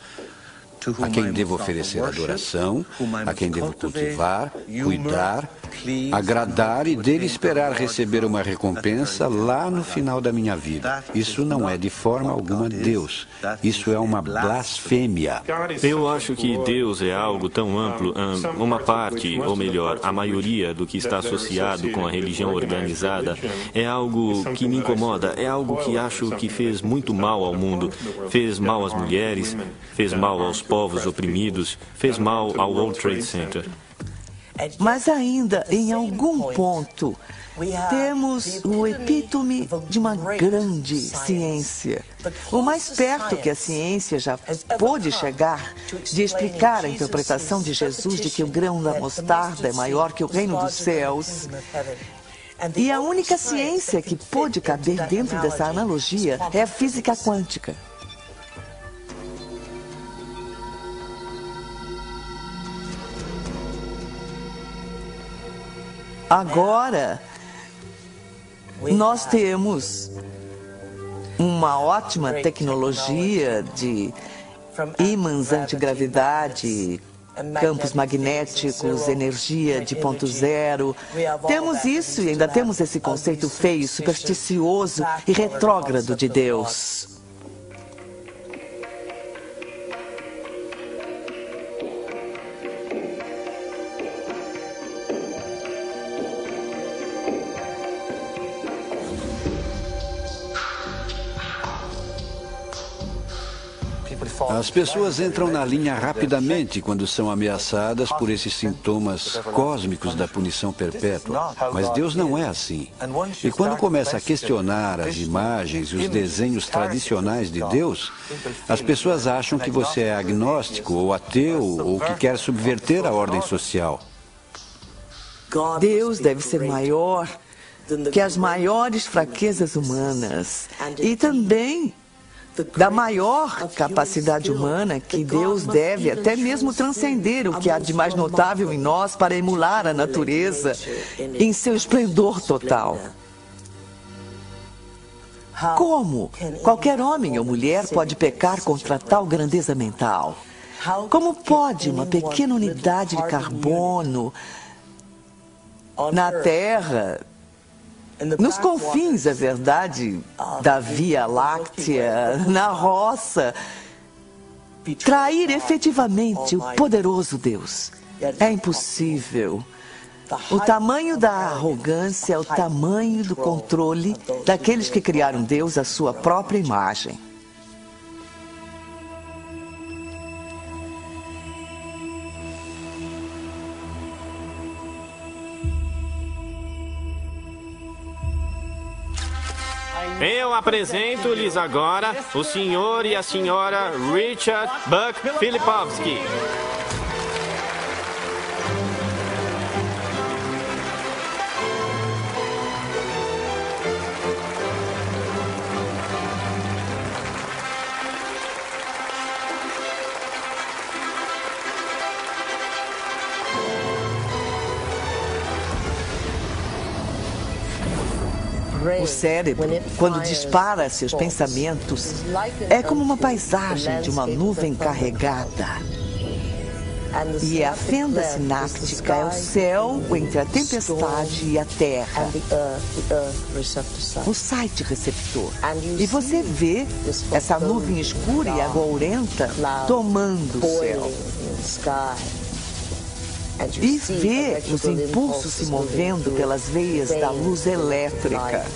a quem devo oferecer adoração, a quem devo cultivar, cuidar, agradar e dele esperar receber uma recompensa lá no final da minha vida. Isso não é de forma alguma Deus. Isso é uma blasfêmia. Eu acho que Deus é algo tão amplo, uma parte, ou melhor, a maioria do que está associado com a religião organizada é algo que me incomoda, é algo que acho que fez muito mal ao mundo, fez mal às mulheres, fez mal aos povos oprimidos, fez mal ao World Trade Center. Mas ainda, em algum ponto, temos o epítome de uma grande ciência. O mais perto que a ciência já pôde chegar de explicar a interpretação de Jesus de que o grão da mostarda é maior que o reino dos céus. E a única ciência que pôde caber dentro dessa analogia é a física quântica. Agora, nós temos uma ótima tecnologia de ímãs antigravidade, campos magnéticos, energia de ponto zero. Temos isso e ainda temos esse conceito feio, supersticioso e retrógrado de Deus. As pessoas entram na linha rapidamente quando são ameaçadas por esses sintomas cósmicos da punição perpétua. Mas Deus não é assim. E quando começa a questionar as imagens e os desenhos tradicionais de Deus, as pessoas acham que você é agnóstico ou ateu ou que quer subverter a ordem social. Deus deve ser maior que as maiores fraquezas humanas e também da maior capacidade humana que Deus deve até mesmo transcender o que há de mais notável em nós para emular a natureza em seu esplendor total. Como qualquer homem ou mulher pode pecar contra tal grandeza mental? Como pode uma pequena unidade de carbono na Terra, nos confins, é verdade, da Via Láctea, na roça, trair efetivamente o poderoso Deus? É impossível. O tamanho da arrogância é o tamanho do controle daqueles que criaram Deus à sua própria imagem. Eu apresento-lhes agora o senhor e a senhora Richard Buck Filipowski. O cérebro, quando dispara seus pensamentos, é como uma paisagem de uma nuvem carregada. E a fenda sináptica é o céu entre a tempestade e a terra. O site receptor. E você vê essa nuvem escura e agourenta tomando o céu. E vê os impulsos se movendo pelas veias da luz elétrica.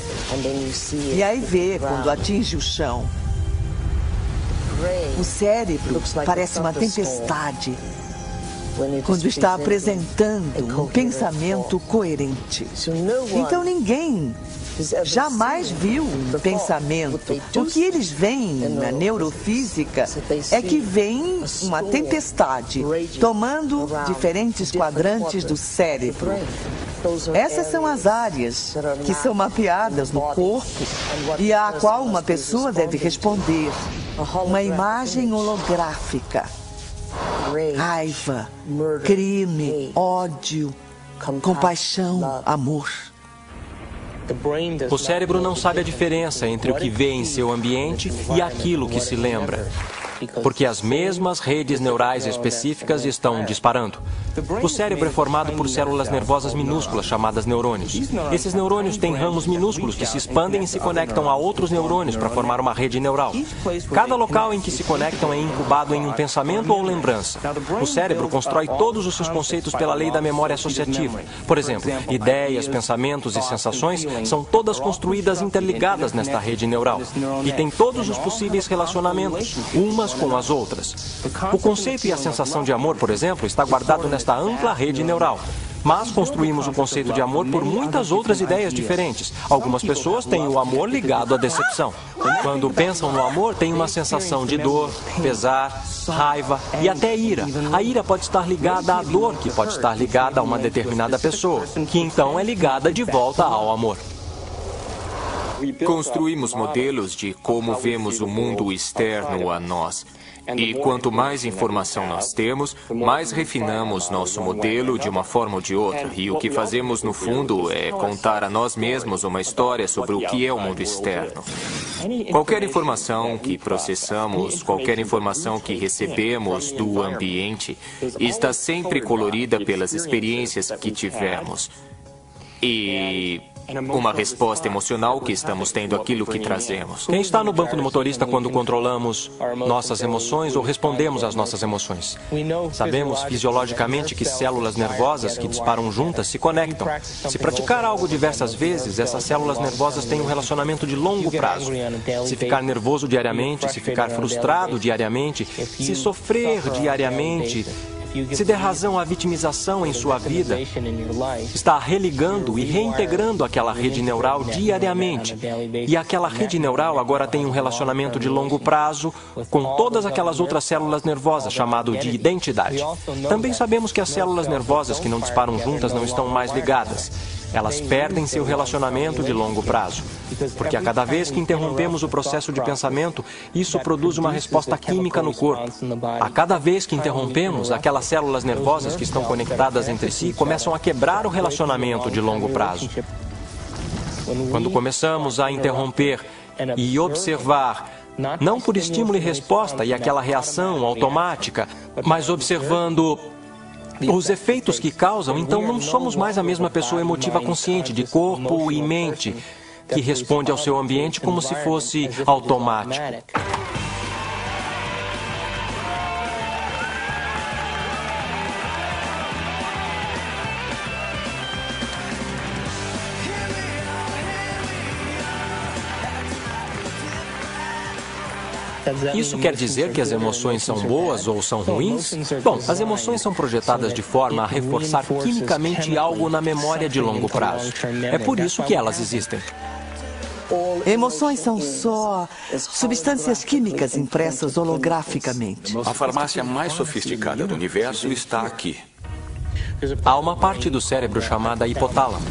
E aí vê quando atinge o chão. O cérebro parece uma tempestade quando está apresentando um pensamento coerente. Então ninguém jamais viu um pensamento. O que eles veem na neurofísica é que vem uma tempestade tomando diferentes quadrantes do cérebro. Essas são as áreas que são mapeadas no corpo e a qual uma pessoa deve responder. Uma imagem holográfica. Raiva, crime, ódio, compaixão, amor. O cérebro não sabe a diferença entre o que vê em seu ambiente e aquilo que se lembra, porque as mesmas redes neurais específicas estão disparando. O cérebro é formado por células nervosas minúsculas chamadas neurônios. Esses neurônios têm ramos minúsculos que se expandem e se conectam a outros neurônios para formar uma rede neural. Cada local em que se conectam é incubado em um pensamento ou lembrança. O cérebro constrói todos os seus conceitos pela lei da memória associativa. Por exemplo, ideias, pensamentos e sensações são todas construídas interligadas nesta rede neural e têm todos os possíveis relacionamentos, umas com as outras. O conceito e a sensação de amor, por exemplo, está guardado nesta ampla rede neural. Mas construímos o conceito de amor por muitas outras ideias diferentes. Algumas pessoas têm o amor ligado à decepção. Quando pensam no amor, têm uma sensação de dor, pesar, raiva e até ira. A ira pode estar ligada à dor, que pode estar ligada a uma determinada pessoa, que então é ligada de volta ao amor. Construímos modelos de como vemos o mundo externo a nós. E quanto mais informação nós temos, mais refinamos nosso modelo de uma forma ou de outra. E o que fazemos, no fundo, é contar a nós mesmos uma história sobre o que é o mundo externo. Qualquer informação que processamos, qualquer informação que recebemos do ambiente, está sempre colorida pelas experiências que tivemos. E uma resposta emocional que estamos tendo àquilo que trazemos. Quem está no banco do motorista quando controlamos nossas emoções ou respondemos às nossas emoções? Sabemos fisiologicamente que células nervosas que disparam juntas se conectam. Se praticar algo diversas vezes, essas células nervosas têm um relacionamento de longo prazo. Se ficar nervoso diariamente, se ficar frustrado diariamente, se sofrer diariamente, se der razão à vitimização em sua vida, está religando e reintegrando aquela rede neural diariamente. E aquela rede neural agora tem um relacionamento de longo prazo com todas aquelas outras células nervosas, chamado de identidade. Também sabemos que as células nervosas que não disparam juntas não estão mais ligadas. Elas perdem seu relacionamento de longo prazo. Porque a cada vez que interrompemos o processo de pensamento, isso produz uma resposta química no corpo. A cada vez que interrompemos, aquelas células nervosas que estão conectadas entre si começam a quebrar o relacionamento de longo prazo. Quando começamos a interromper e observar, não por estímulo e resposta e aquela reação automática, mas observando os efeitos que causam, então não somos mais a mesma pessoa emotiva consciente de corpo e mente que responde ao seu ambiente como se fosse automático. Isso quer dizer que as emoções são boas ou são ruins? Bom, as emoções são projetadas de forma a reforçar quimicamente algo na memória de longo prazo. É por isso que elas existem. Emoções são só substâncias químicas impressas holograficamente. A farmácia mais sofisticada do universo está aqui. Há uma parte do cérebro chamada hipotálamo.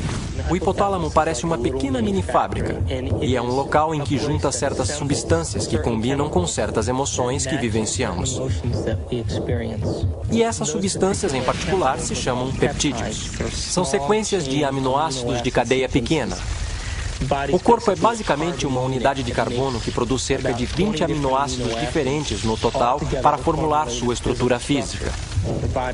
O hipotálamo parece uma pequena mini fábrica e é um local em que junta certas substâncias que combinam com certas emoções que vivenciamos. E essas substâncias em particular se chamam peptídeos. São sequências de aminoácidos de cadeia pequena. O corpo é basicamente uma unidade de carbono que produz cerca de 20 aminoácidos diferentes no total para formular sua estrutura física.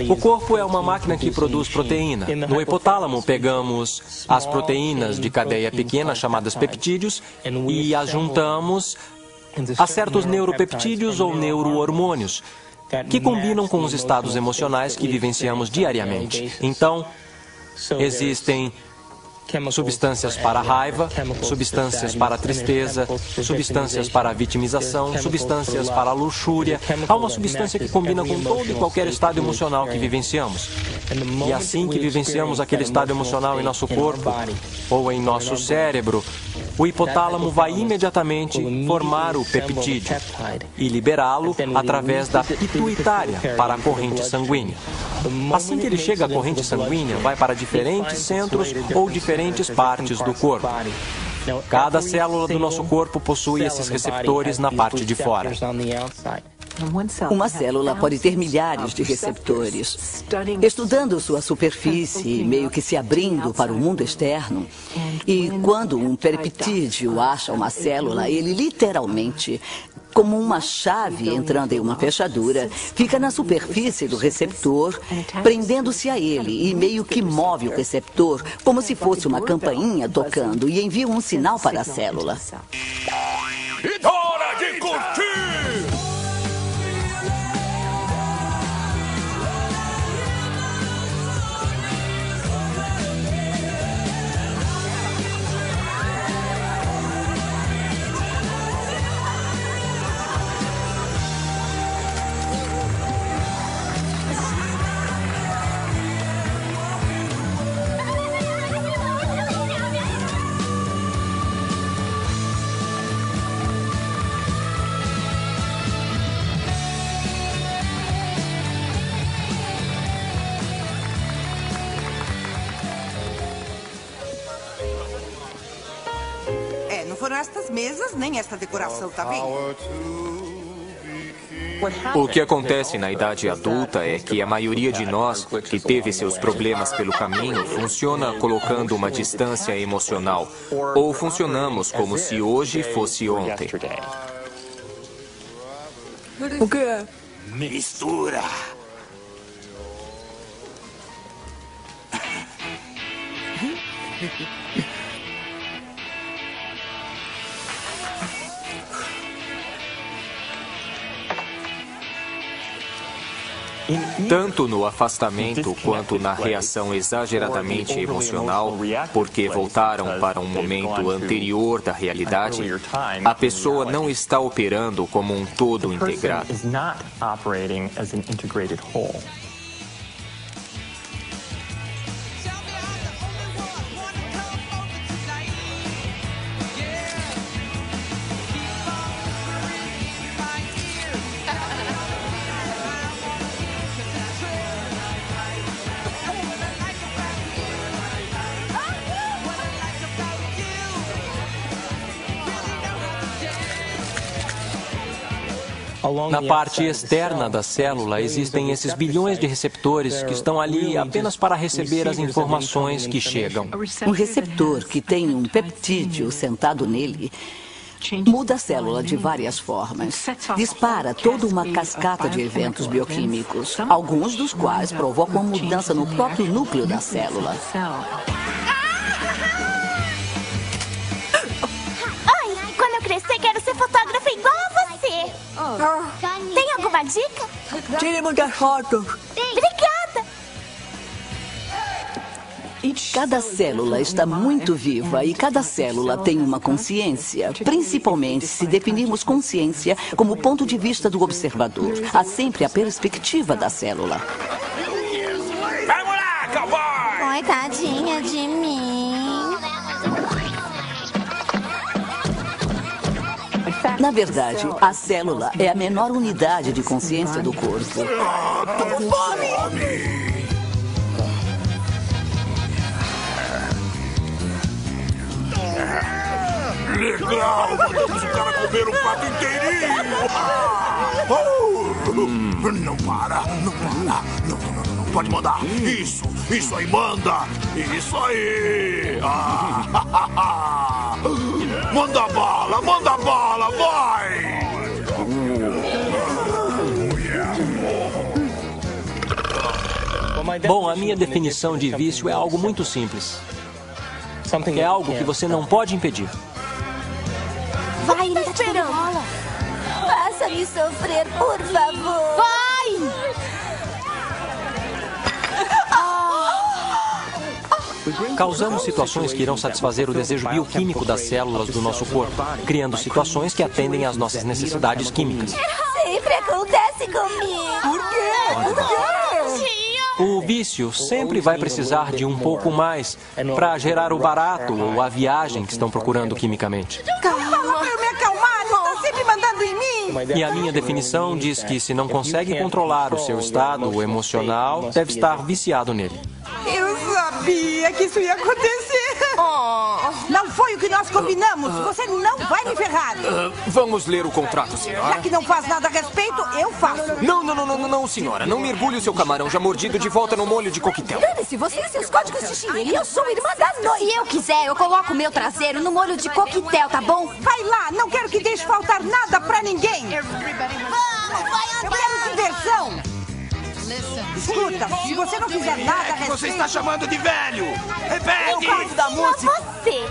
O corpo é uma máquina que produz proteína. No hipotálamo, pegamos as proteínas de cadeia pequena, chamadas peptídeos, e as juntamos a certos neuropeptídeos ou neurohormônios, que combinam com os estados emocionais que vivenciamos diariamente. Então, existem substâncias para a raiva, substâncias para a tristeza, substâncias para a vitimização, substâncias para a luxúria. Há uma substância que combina com todo e qualquer estado emocional que vivenciamos. E assim que vivenciamos aquele estado emocional em nosso corpo ou em nosso cérebro, o hipotálamo vai imediatamente formar o peptídeo e liberá-lo através da pituitária para a corrente sanguínea. Assim que ele chega à corrente sanguínea, vai para diferentes centros ou diferentes partes do corpo. Cada célula do nosso corpo possui esses receptores na parte de fora. Uma célula pode ter milhares de receptores. Estudando sua superfície, meio que se abrindo para o mundo externo, e quando um peptídeo acha uma célula, ele literalmente, como uma chave entrando em uma fechadura, fica na superfície do receptor, prendendo-se a ele e meio que move o receptor, como se fosse uma campainha tocando, e envia um sinal para a célula. E hora de curtir! Não foram estas mesas, nem esta decoração, tá bem? O que acontece na idade adulta é que a maioria de nós, que teve seus problemas pelo caminho, funciona colocando uma distância emocional. Ou funcionamos como se hoje fosse ontem. O que é? Mistura. Tanto no afastamento quanto na reação exageradamente emocional, porque voltaram para um momento anterior da realidade, a pessoa não está operando como um todo integrado. Na parte externa da célula existem esses bilhões de receptores que estão ali apenas para receber as informações que chegam. Um receptor que tem um peptídeo sentado nele muda a célula de várias formas. Dispara toda uma cascata de eventos bioquímicos, alguns dos quais provocam uma mudança no próprio núcleo da célula. Oi, quando eu crescer quero ser fotógrafa igual a você. Tem alguma dica? Tire muitas fotos. Obrigada. Cada célula está muito viva e cada célula tem uma consciência, principalmente se definirmos consciência como ponto de vista do observador. Há sempre a perspectiva da célula. Vamos lá, cowboy! Oi, tadinha de mim. Na verdade, a célula é a menor unidade de consciência do corpo. Tô com fome! Legal! Mandamos o cara comer um pato inteirinho! Não para, não para. Não, pode mandar. Isso aí, manda! Isso aí! Manda bala, vai! Bom, a minha definição de vício é algo muito simples. É algo que você não pode impedir. Vai, ele tá te dando bola. Faça-me sofrer, por favor. Vai! Causamos situações que irão satisfazer o desejo bioquímico das células do nosso corpo, criando situações que atendem às nossas necessidades químicas. Sempre acontece comigo. Por quê? O vício sempre vai precisar de um pouco mais para gerar o barato ou a viagem que estão procurando quimicamente. Calma pra eu me acalmar, não tá sempre mandando em mim. E a minha definição diz que se não consegue controlar o seu estado emocional, deve estar viciado nele. Eu sabia que isso ia acontecer. Não foi o que nós combinamos. Você não vai me ferrar. Vamos ler o contrato, senhora. Já que não faz nada a respeito, eu faço. Não, senhora. Não mergulhe o seu camarão já mordido de volta no molho de coquetel. Dane-se, você e seus códigos de chinelo. E eu sou irmã da noite. Se eu quiser, eu coloco o meu traseiro no molho de coquetel, tá bom? Vai lá, não quero que deixe faltar nada pra ninguém. Vamos, vai andar. Eu quero diversão. Escuta, se você não fizer nada a respeito... Você está chamando de velho! Repete! Eu gosto da música. Você.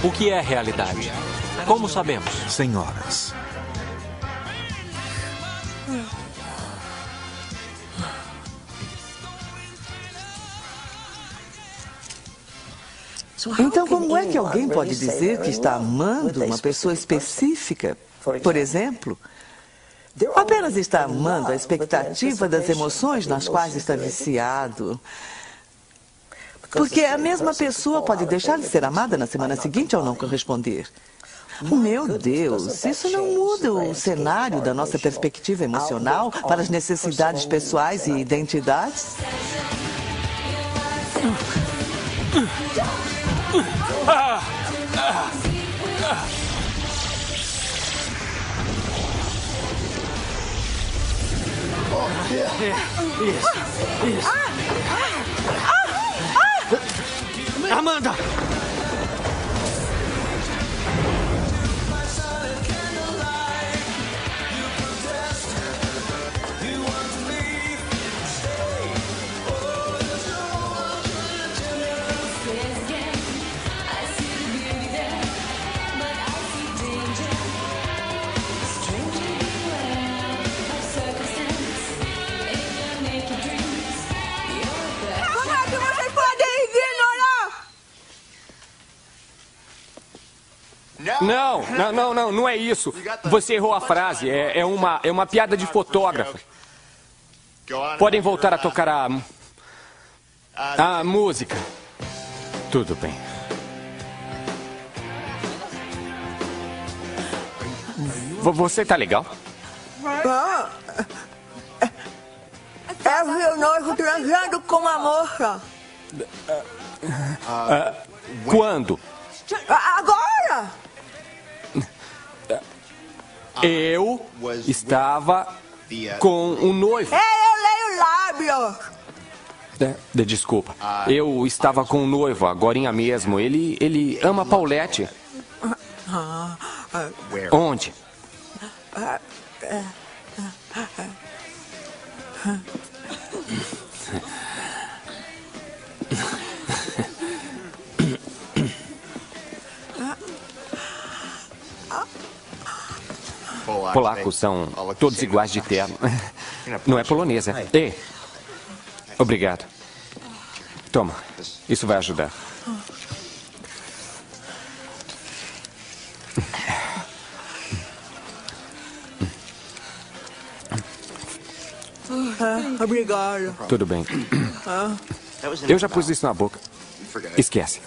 O que é realidade? Como sabemos? Senhoras. Então, como é que alguém pode dizer que está amando uma pessoa específica, por exemplo? Apenas está amando a expectativa das emoções nas quais está viciado. Porque a mesma pessoa pode deixar de ser amada na semana seguinte ao não corresponder. Meu Deus, isso não muda o cenário da nossa perspectiva emocional para as necessidades pessoais e identidades? Isso. Amanda! Não é isso. Você errou a frase. É uma piada de fotógrafo. Podem voltar a tocar a música. Tudo bem. Você tá legal? É o meu noivo transando com uma moça. Quando? Agora! Eu estava com um noivo. Eu leio lábios. Desculpa. Eu estava com um noivo agorinha mesmo. Ele ama Paulette. Onde? Polacos são todos iguais de terno. Não é polonesa. Ei, obrigado. Toma, isso vai ajudar. Obrigado. Tudo bem. Eu já pus isso na boca. Esquece.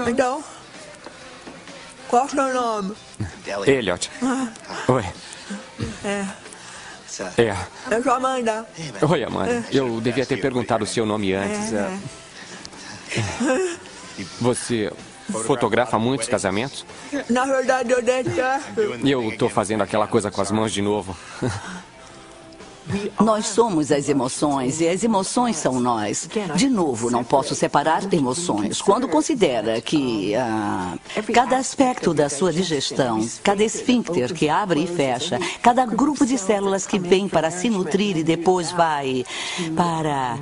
Então, qual é o seu nome? Elliot. Oi. Eu sou Amanda. Oi, Amanda. Eu devia ter perguntado o seu nome antes. Você fotografa muitos casamentos? Na verdade, Odete, E eu estou fazendo aquela coisa com as mãos de novo. Nós somos as emoções e as emoções são nós. De novo, não posso separar emoções. Quando considera que cada aspecto da sua digestão, cada esfíncter que abre e fecha, cada grupo de células que vem para se nutrir e depois vai para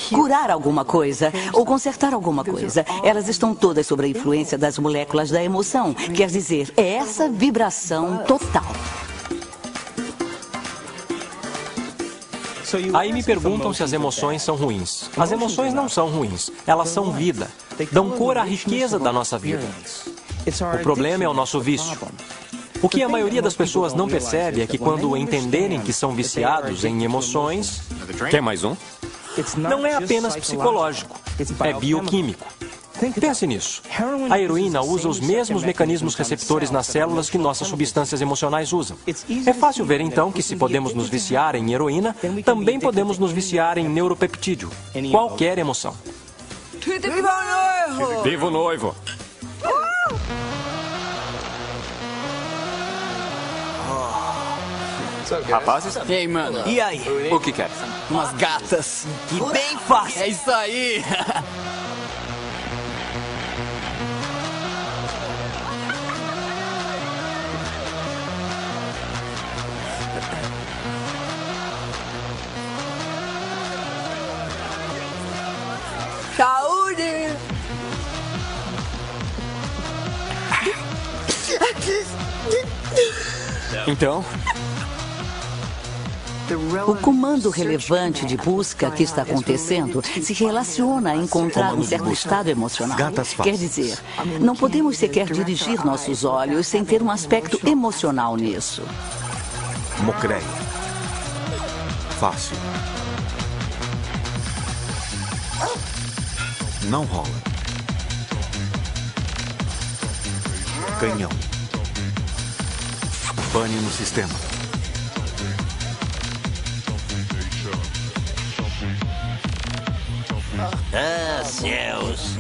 curar alguma coisa ou consertar alguma coisa, elas estão todas sob a influência das moléculas da emoção. Quer dizer, é essa vibração total. Aí me perguntam se as emoções são ruins. As emoções não são ruins, elas são vida. Dão cor à riqueza da nossa vida. O problema é o nosso vício. O que a maioria das pessoas não percebe é que quando entenderem que são viciados em emoções... Quer mais um? Não é apenas psicológico, é bioquímico. Pense nisso. A heroína usa os mesmos mecanismos receptores nas células que nossas substâncias emocionais usam. É fácil ver, então, que se podemos nos viciar em heroína, também podemos nos viciar em neuropeptídeo, qualquer emoção. Viva o noivo! Rapazes? Ei, mano. E aí? O que quer? Umas gatas. Que bem fácil. É isso aí. Saúde! Então? O comando relevante de busca que está acontecendo se relaciona a encontrar um certo estado emocional. Quer dizer, não podemos sequer dirigir nossos olhos sem ter um aspecto emocional nisso. Mocreia. Fácil. Não rola. Canhão. Pane no sistema. Ah, céus.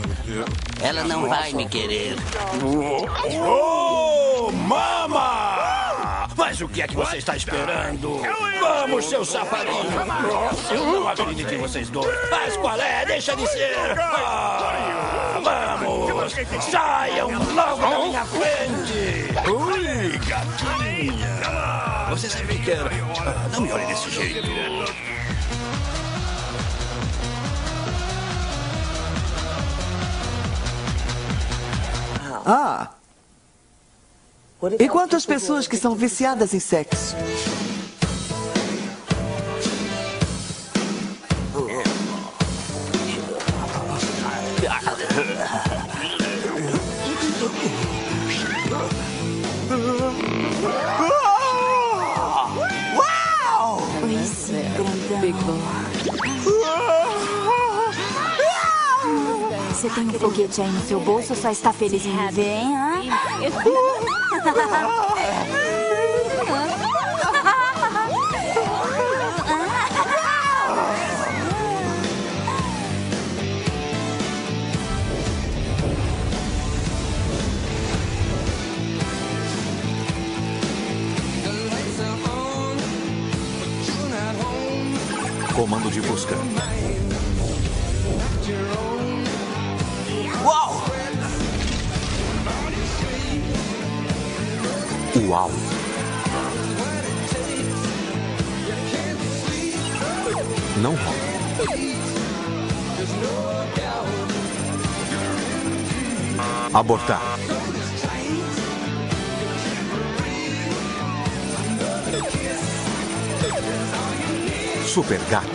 Ela não vai me querer. Oh, mama! Mas o que é que você está esperando? Vamos, seu safadinho! Eu não acredito em vocês dois. Mas qual é? Deixa de ser! Vamos! Saiam logo da minha frente! Ui, gatinha! Você sabe que era... não me olhe desse jeito. Ah! E quantas pessoas que são viciadas em sexo? Uau! Pois é, grandão. Você tem um foguete aí no seu bolso ou só está feliz em viver, hein? Comando de busca. Uau! Uau! Não rola. Abortar. Super gato.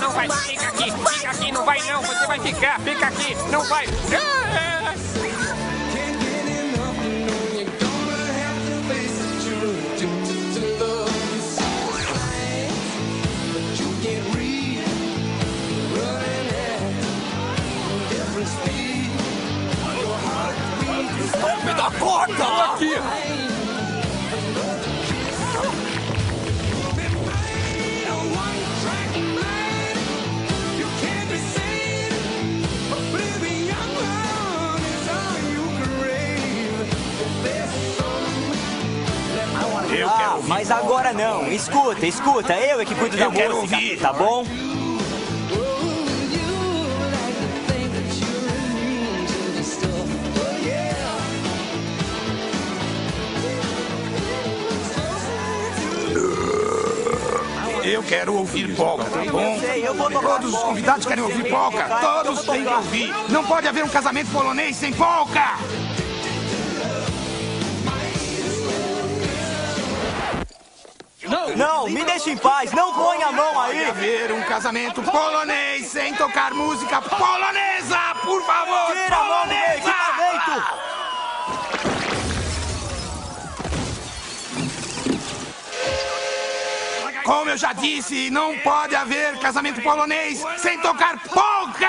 Não vai, fica aqui, não vai não, você vai ficar, fica aqui, não vai. Me dá corda! Aqui! Eu quero ouvir. Mas agora não. Escuta, escuta. Eu é que cuido da música. Eu quero ouvir. Tá bom? Eu quero ouvir polka, tá bom? Todos os convidados querem ouvir polka. Todos têm que ouvir. Não pode haver um casamento polonês sem polka. Não, me deixe em paz. Não ponha a mão aí. Pode haver um casamento polonês sem tocar música polonesa, por favor. Tira a mão do meu equipamento. Como eu já disse, não pode haver casamento polonês sem tocar polka!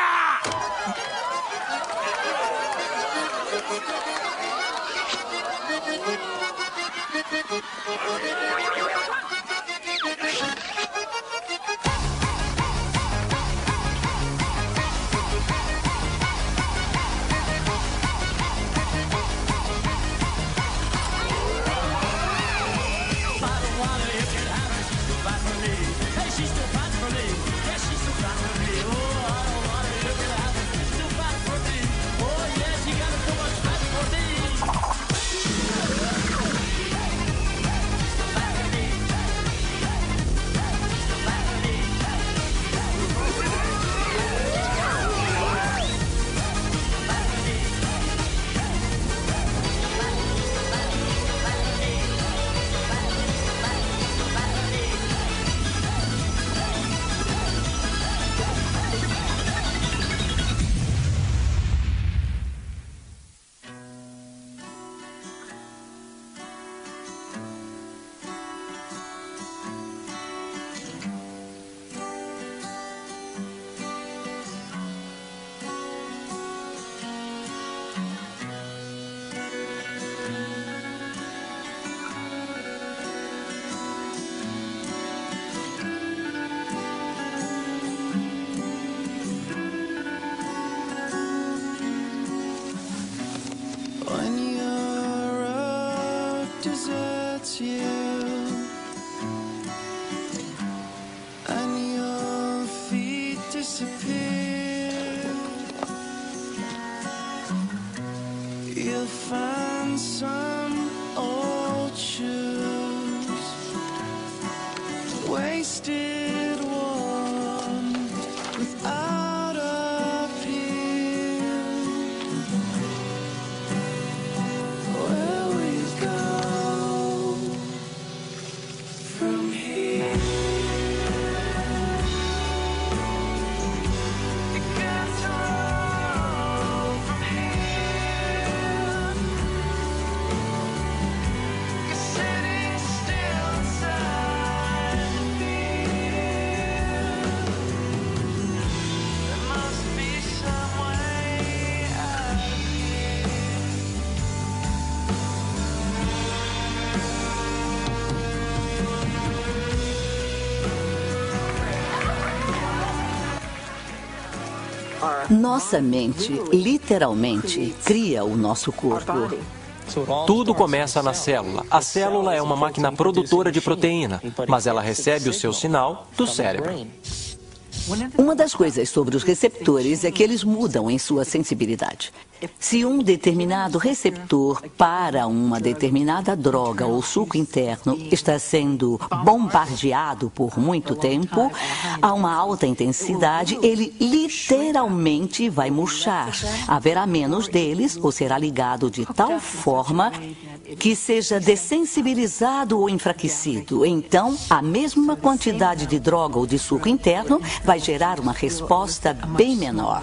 Nossa mente, literalmente, cria o nosso corpo. Tudo começa na célula. A célula é uma máquina produtora de proteína, mas ela recebe o seu sinal do cérebro. Uma das coisas sobre os receptores é que eles mudam em sua sensibilidade. Se um determinado receptor para uma determinada droga ou suco interno está sendo bombardeado por muito tempo, a uma alta intensidade, ele literalmente vai murchar. Haverá menos deles ou será ligado de tal forma que seja dessensibilizado ou enfraquecido. Então, a mesma quantidade de droga ou de suco interno vai gerar uma resposta bem menor.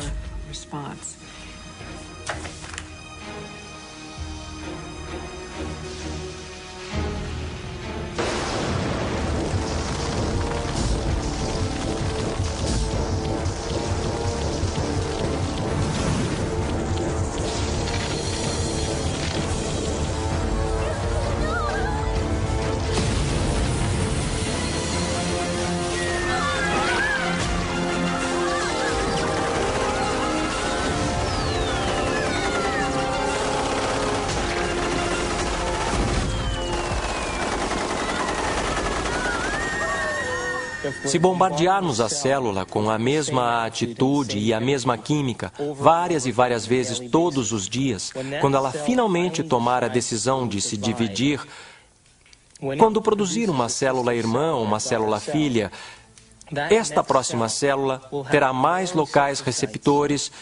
Se bombardearmos a célula com a mesma atitude e a mesma química, várias e várias vezes todos os dias, quando ela finalmente tomar a decisão de se dividir, quando produzir uma célula irmã ou uma célula filha, esta próxima célula terá mais locais receptores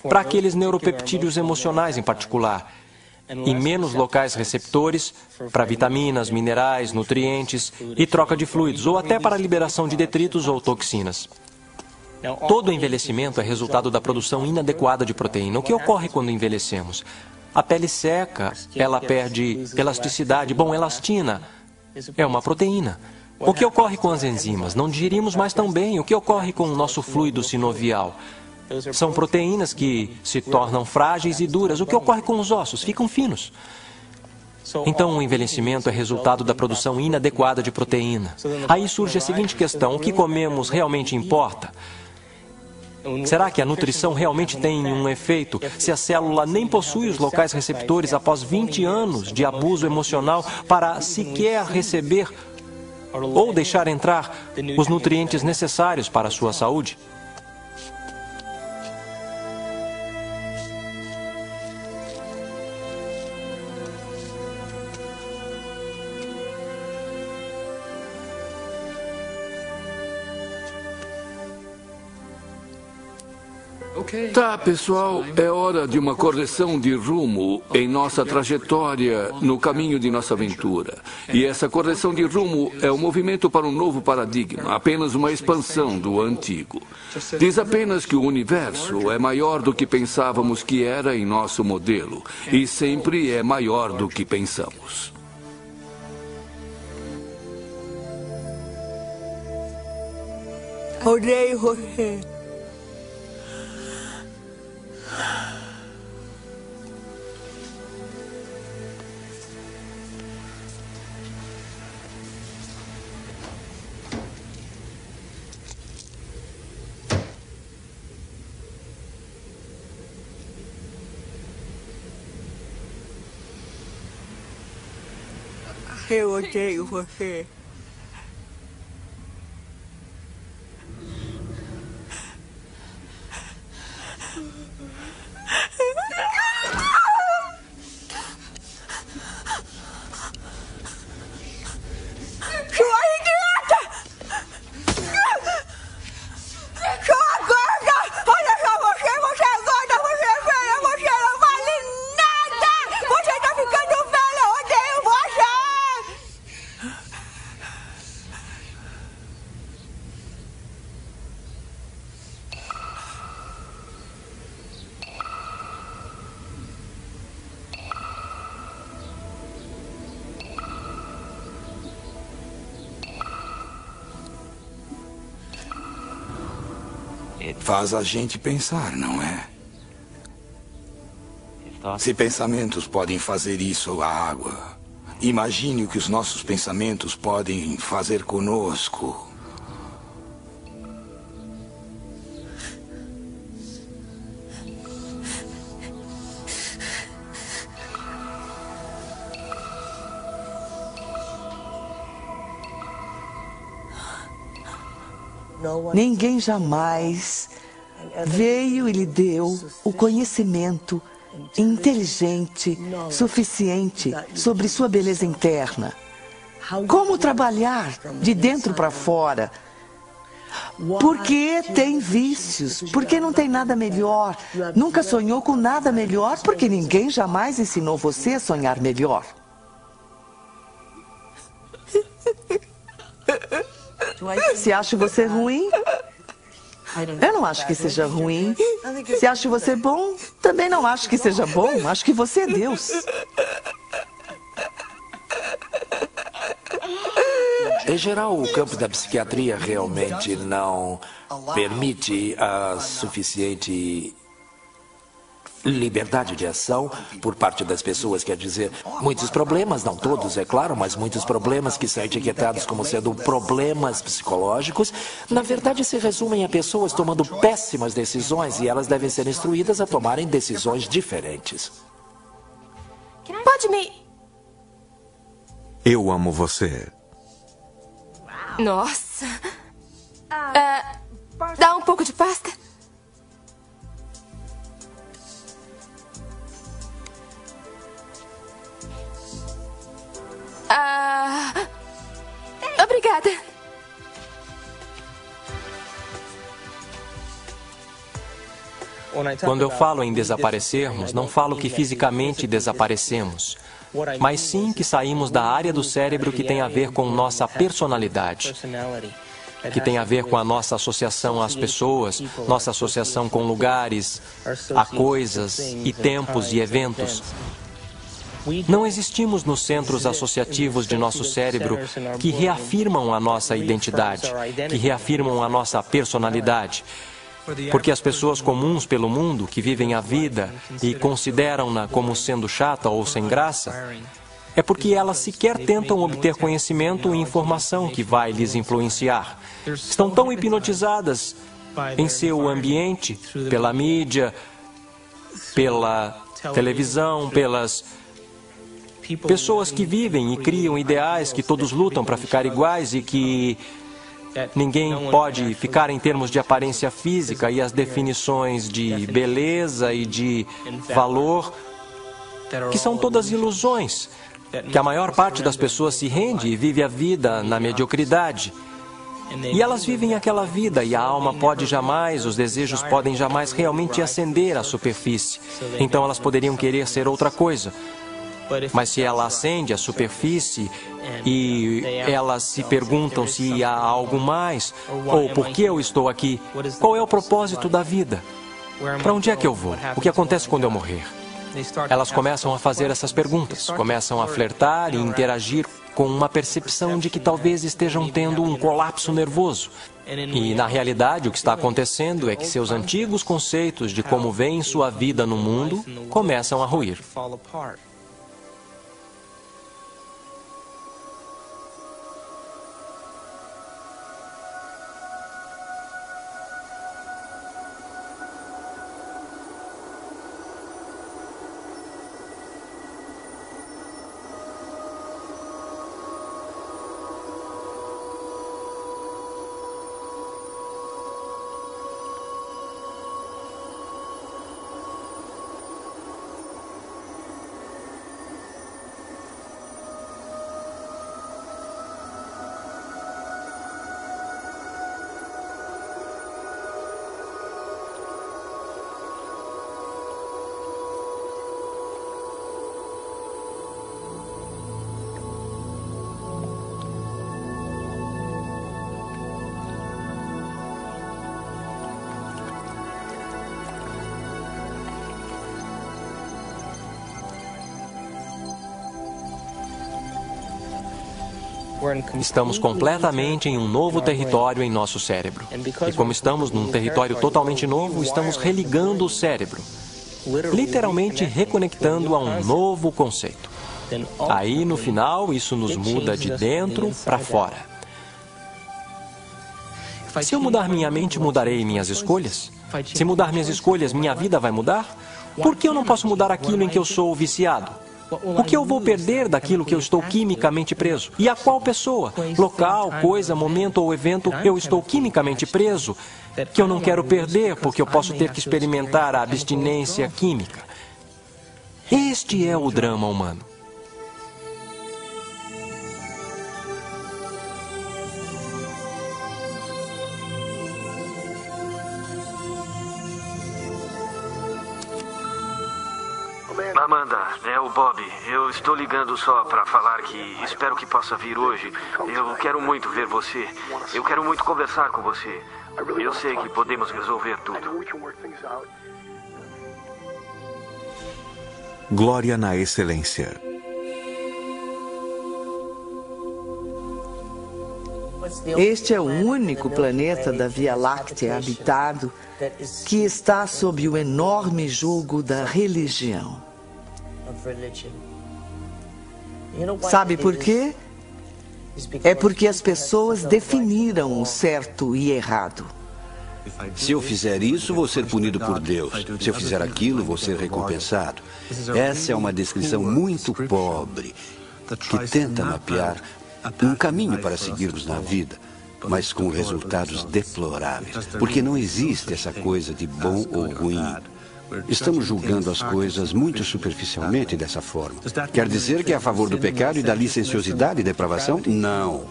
para aqueles neuropeptídeos emocionais em particular, e menos locais receptores para vitaminas, minerais, nutrientes e troca de fluidos, ou até para a liberação de detritos ou toxinas. Todo envelhecimento é resultado da produção inadequada de proteína. O que ocorre quando envelhecemos? A pele seca, ela perde elasticidade. Bom, elastina é uma proteína. O que ocorre com as enzimas? Não digerimos mais tão bem. O que ocorre com o nosso fluido sinovial? São proteínas que se tornam frágeis e duras. O que ocorre com os ossos? Ficam finos. Então, o envelhecimento é resultado da produção inadequada de proteína. Aí surge a seguinte questão: o que comemos realmente importa? Será que a nutrição realmente tem um efeito se a célula nem possui os locais receptores após 20 anos de abuso emocional para sequer receber ou deixar entrar os nutrientes necessários para a sua saúde? Tá, pessoal, é hora de uma correção de rumo em nossa trajetória no caminho de nossa aventura. E essa correção de rumo é um movimento para um novo paradigma, apenas uma expansão do antigo. Diz apenas que o universo é maior do que pensávamos que era em nosso modelo, e sempre é maior do que pensamos. Odeio você. Eu odeio você. Faz a gente pensar, não é? Se pensamentos podem fazer isso à água, imagine o que os nossos pensamentos podem fazer conosco. Ninguém jamais veio e lhe deu o conhecimento inteligente suficiente sobre sua beleza interna. Como trabalhar de dentro para fora. Porque tem vícios, porque não tem nada melhor. Nunca sonhou com nada melhor, porque ninguém jamais ensinou você a sonhar melhor. Se acho você ruim, eu não acho que seja ruim. Se acho você bom, também não acho que seja bom. Acho que você é Deus. Em geral, o campo da psiquiatria realmente não permite a suficiente liberdade de ação por parte das pessoas, quer dizer, muitos problemas, não todos, é claro, mas muitos problemas que são etiquetados como sendo problemas psicológicos, na verdade se resumem a pessoas tomando péssimas decisões e elas devem ser instruídas a tomarem decisões diferentes. Pode me... Eu amo você. Nossa. pouco de pasta? Obrigada. Quando eu falo em desaparecermos, não falo que fisicamente desaparecemos, mas sim que saímos da área do cérebro que tem a ver com nossa personalidade, que tem a ver com a nossa associação às pessoas, nossa associação com lugares, a coisas e tempos e eventos. Não existimos nos centros associativos de nosso cérebro que reafirmam a nossa identidade, que reafirmam a nossa personalidade. Porque as pessoas comuns pelo mundo, que vivem a vida e consideram-na como sendo chata ou sem graça, é porque elas sequer tentam obter conhecimento e informação que vai lhes influenciar. Estão tão hipnotizadas em seu ambiente, pela mídia, pela televisão, pelas pessoas que vivem e criam ideais que todos lutam para ficar iguais e que ninguém pode ficar em termos de aparência física e as definições de beleza e de valor, que são todas ilusões, que a maior parte das pessoas se rende e vive a vida na mediocridade. E elas vivem aquela vida e a alma pode jamais, os desejos podem jamais realmente ascender à superfície. Então elas poderiam querer ser outra coisa. Mas se ela ascende à superfície e elas se perguntam se há algo mais, ou por que eu estou aqui, qual é o propósito da vida? Para onde é que eu vou? O que acontece quando eu morrer? Elas começam a fazer essas perguntas, começam a flertar e interagir com uma percepção de que talvez estejam tendo um colapso nervoso. E, na realidade, o que está acontecendo é que seus antigos conceitos de como veem sua vida no mundo começam a ruir. Estamos completamente em um novo território em nosso cérebro. E como estamos num território totalmente novo, estamos religando o cérebro, literalmente reconectando a um novo conceito. Aí, no final, isso nos muda de dentro para fora. Se eu mudar minha mente, mudarei minhas escolhas? Se mudar minhas escolhas, minha vida vai mudar? Por que eu não posso mudar aquilo em que eu sou viciado? O que eu vou perder daquilo que eu estou quimicamente preso? E a qual pessoa, local, coisa, momento ou evento eu estou quimicamente preso, que eu não quero perder porque eu posso ter que experimentar a abstinência química? Este é o drama humano. Amanda, é o Bob. Eu estou ligando só para falar que espero que possa vir hoje. Eu quero muito ver você. Eu quero muito conversar com você. Eu sei que podemos resolver tudo. Glória na excelência. Este é o único planeta da Via Láctea habitado que está sob o enorme jugo da religião. Sabe por quê? É porque as pessoas definiram o certo e errado. Se eu fizer isso, vou ser punido por Deus. Se eu fizer aquilo, vou ser recompensado. Essa é uma descrição muito pobre, que tenta mapear um caminho para seguirmos na vida. mas com resultados deploráveis. Porque não existe essa coisa de bom ou ruim. Estamos julgando as coisas muito superficialmente dessa forma. Quer dizer que é a favor do pecado e da licenciosidade e depravação? Não.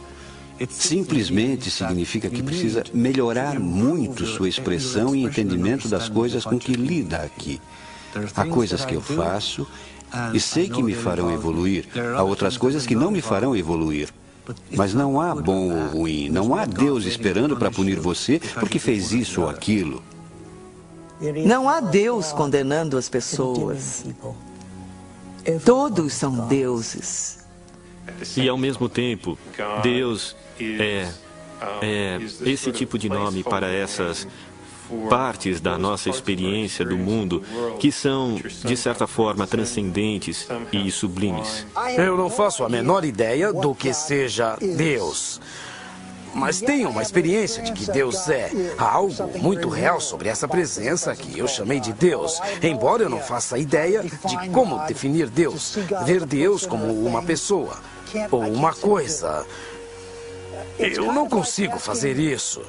Simplesmente significa que precisa melhorar muito sua expressão e entendimento das coisas com que lida aqui. Há coisas que eu faço e sei que me farão evoluir. Há outras coisas que não me farão evoluir. Mas não há bom ou ruim. Não há Deus esperando para punir você porque fez isso ou aquilo. Não há Deus condenando as pessoas. Todos são deuses. E, ao mesmo tempo, Deus é esse tipo de nome para essas partes da nossa experiência do mundo que são, de certa forma, transcendentes e sublimes. Eu não faço a menor ideia do que seja Deus. Mas tenho uma experiência de que Deus é. Há algo muito real sobre essa presença que eu chamei de Deus. Embora eu não faça ideia de como definir Deus. Ver Deus como uma pessoa ou uma coisa. Eu não consigo fazer isso.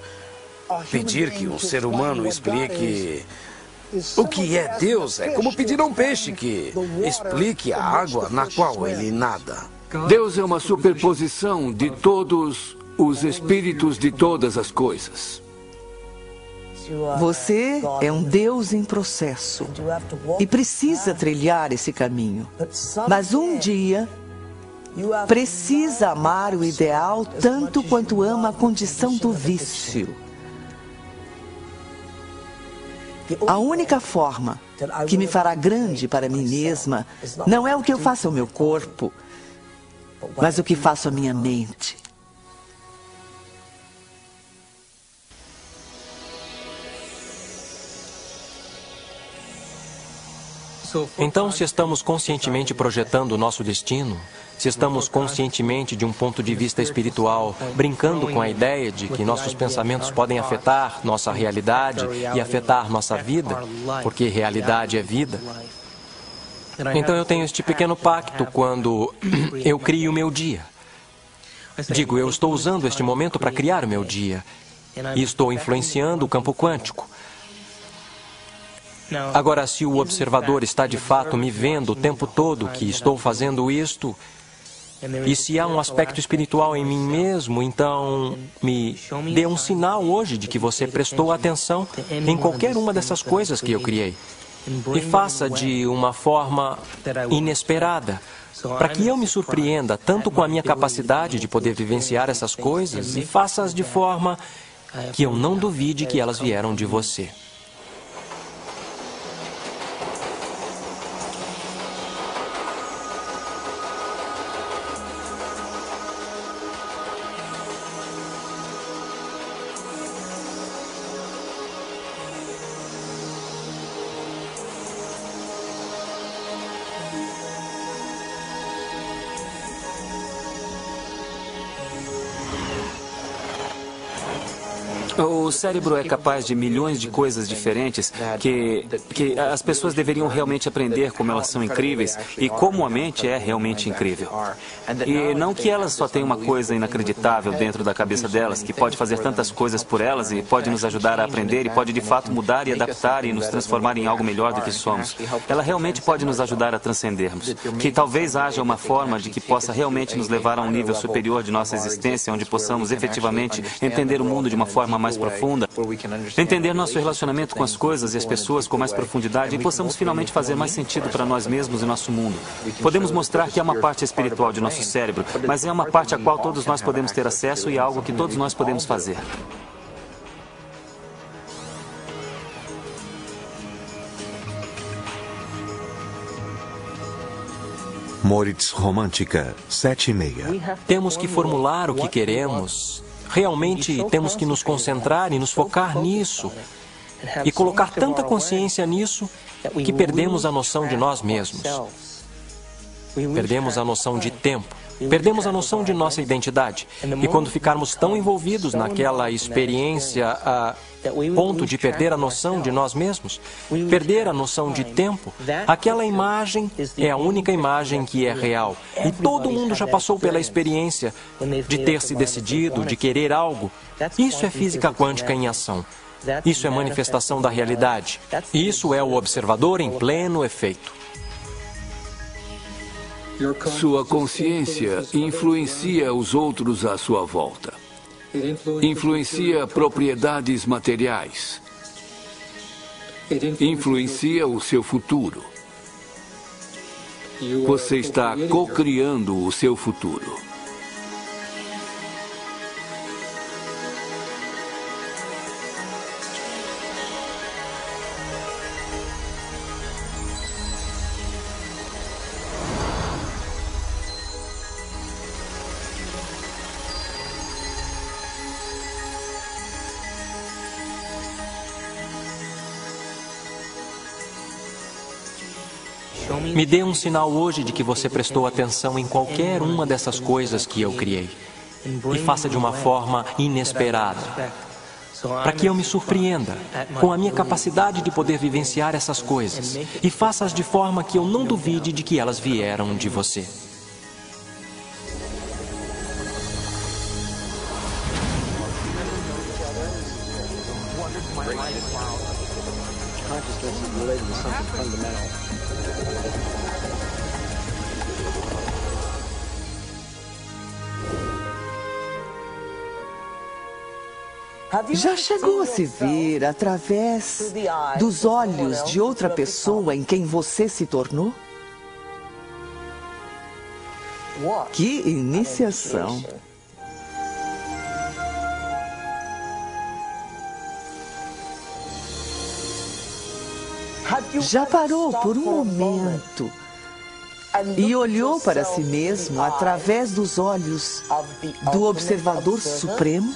Pedir que um ser humano explique o que é Deus é como pedir a um peixe que explique a água na qual ele nada. Deus é uma superposição de todos os espíritos de todas as coisas. Você é um Deus em processo e precisa trilhar esse caminho. Mas um dia precisa amar o ideal tanto quanto ama a condição do vício. A única forma que me fará grande para mim mesma não é o que eu faço ao meu corpo, mas o que faço à minha mente. Então, se estamos conscientemente projetando o nosso destino, se estamos conscientemente, de um ponto de vista espiritual, brincando com a ideia de que nossos pensamentos podem afetar nossa realidade e afetar nossa vida, porque realidade é vida, então eu tenho este pequeno pacto quando eu crio o meu dia. Digo, eu estou usando este momento para criar o meu dia e estou influenciando o campo quântico. Agora, se o observador está de fato me vendo o tempo todo que estou fazendo isto, e se há um aspecto espiritual em mim mesmo, então me dê um sinal hoje de que você prestou atenção em qualquer uma dessas coisas que eu criei. E faça de uma forma inesperada, para que eu me surpreenda tanto com a minha capacidade de poder vivenciar essas coisas, e faça-as de forma que eu não duvide que elas vieram de você. O cérebro é capaz de milhões de coisas diferentes que as pessoas deveriam realmente aprender como elas são incríveis e como a mente é realmente incrível. E não que elas só têm uma coisa inacreditável dentro da cabeça delas, que pode fazer tantas coisas por elas e pode nos ajudar a aprender e pode de fato mudar e adaptar e nos transformar em algo melhor do que somos. Ela realmente pode nos ajudar a transcendermos. Que talvez haja uma forma de que possa realmente nos levar a um nível superior de nossa existência, onde possamos efetivamente entender o mundo de uma forma mais profunda, entender nosso relacionamento com as coisas e as pessoas com mais profundidade e possamos finalmente fazer mais sentido para nós mesmos e nosso mundo. Podemos mostrar que é uma parte espiritual de nosso cérebro, mas é uma parte a qual todos nós podemos ter acesso e é algo que todos nós podemos fazer. Moritz Romântica, 7:30. Temos que formular o que queremos. Realmente temos que nos concentrar e nos focar nisso. E colocar tanta consciência nisso que perdemos a noção de nós mesmos. Perdemos a noção de tempo. Perdemos a noção de nossa identidade. E quando ficarmos tão envolvidos naquela experiência a ponto de perder a noção de nós mesmos, perder a noção de tempo, aquela imagem é a única imagem que é real. E todo mundo já passou pela experiência de ter se decidido, de querer algo. Isso é física quântica em ação. Isso é manifestação da realidade. Isso é o observador em pleno efeito. Sua consciência influencia os outros à sua volta. Influencia propriedades materiais. Influencia o seu futuro. Você está co-criando o seu futuro. Me dê um sinal hoje de que você prestou atenção em qualquer uma dessas coisas que eu criei. E faça de uma forma inesperada, para que eu me surpreenda com a minha capacidade de poder vivenciar essas coisas. E faça-as de forma que eu não duvide de que elas vieram de você. Já chegou a se ver através dos olhos de outra pessoa em quem você se tornou? Que iniciação! Já parou por um momento e olhou para si mesmo através dos olhos do observador supremo?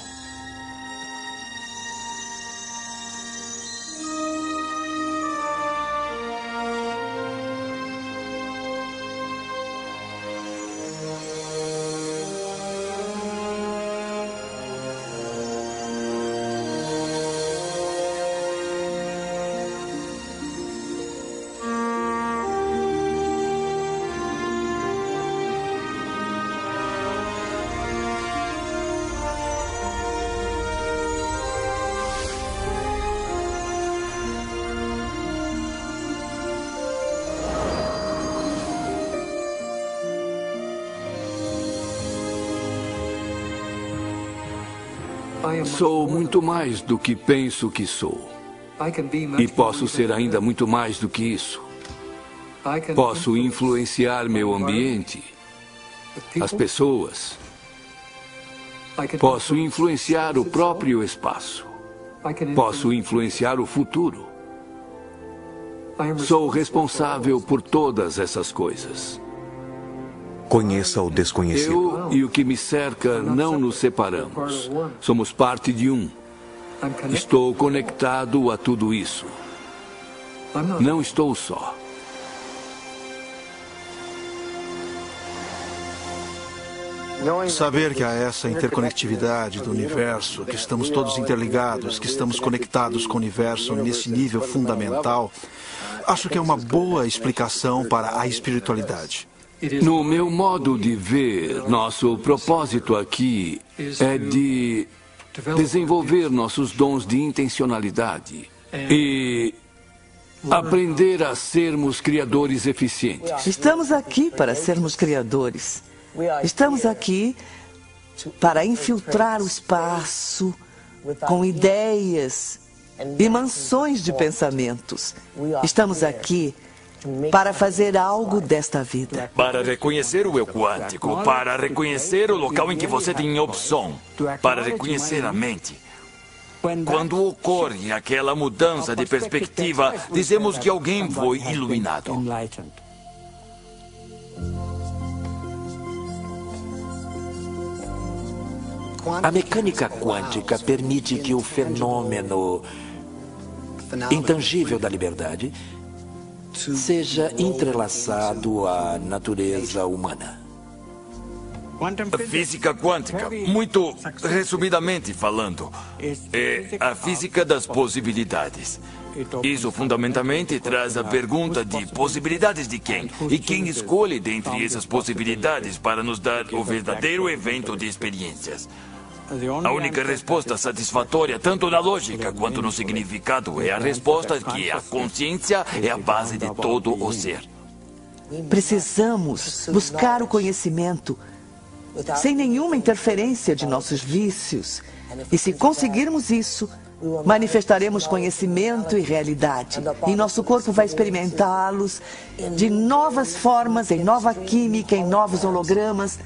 Sou muito mais do que penso que sou. E posso ser ainda muito mais do que isso. Posso influenciar meu ambiente, as pessoas. Posso influenciar o próprio espaço. Posso influenciar o futuro. Sou responsável por todas essas coisas. Conheça o desconhecido. Eu e o que me cerca não nos separamos. Somos parte de um. Estou conectado a tudo isso. Não estou só. Saber que há essa interconectividade do universo, que estamos todos interligados, que estamos conectados com o universo nesse nível fundamental, acho que é uma boa explicação para a espiritualidade. No meu modo de ver, nosso propósito aqui é de desenvolver nossos dons de intencionalidade e aprender a sermos criadores eficientes. Estamos aqui para sermos criadores. Estamos aqui para infiltrar o espaço com ideias e mansões de pensamentos. Estamos aqui para fazer algo desta vida. Para reconhecer o eu quântico, para reconhecer o local em que você tem opção, para reconhecer a mente. Quando ocorre aquela mudança de perspectiva, dizemos que alguém foi iluminado. A mecânica quântica permite que o fenômeno intangível da liberdade seja entrelaçado à natureza humana. Física quântica, muito resumidamente falando, é a física das possibilidades. Isso fundamentalmente traz a pergunta de possibilidades de quem? E quem escolhe dentre essas possibilidades para nos dar o verdadeiro evento de experiências. A única resposta satisfatória, tanto na lógica quanto no significado, é a resposta que a consciência é a base de todo o ser. Precisamos buscar o conhecimento sem nenhuma interferência de nossos vícios. E se conseguirmos isso, manifestaremos conhecimento e realidade. E nosso corpo vai experimentá-los de novas formas, em nova química, em novos hologramas,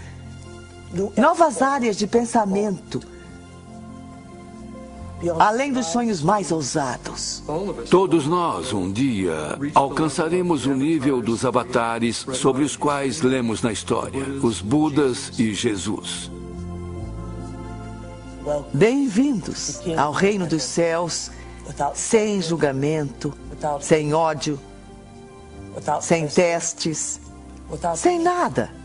novas áreas de pensamento, além dos sonhos mais ousados. Todos nós, um dia, alcançaremos o nível dos avatares sobre os quais lemos na história, os Budas e Jesus. Bem-vindos ao reino dos céus, sem julgamento, sem ódio, sem testes, sem nada.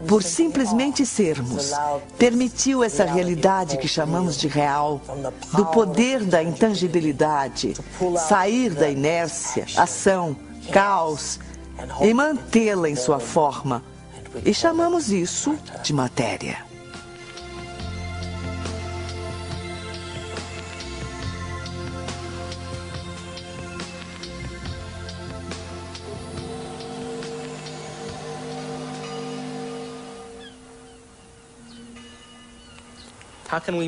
Por simplesmente sermos, permitiu essa realidade que chamamos de real, do poder da intangibilidade, sair da inércia, ação, caos, e mantê-la em sua forma. E chamamos isso de matéria.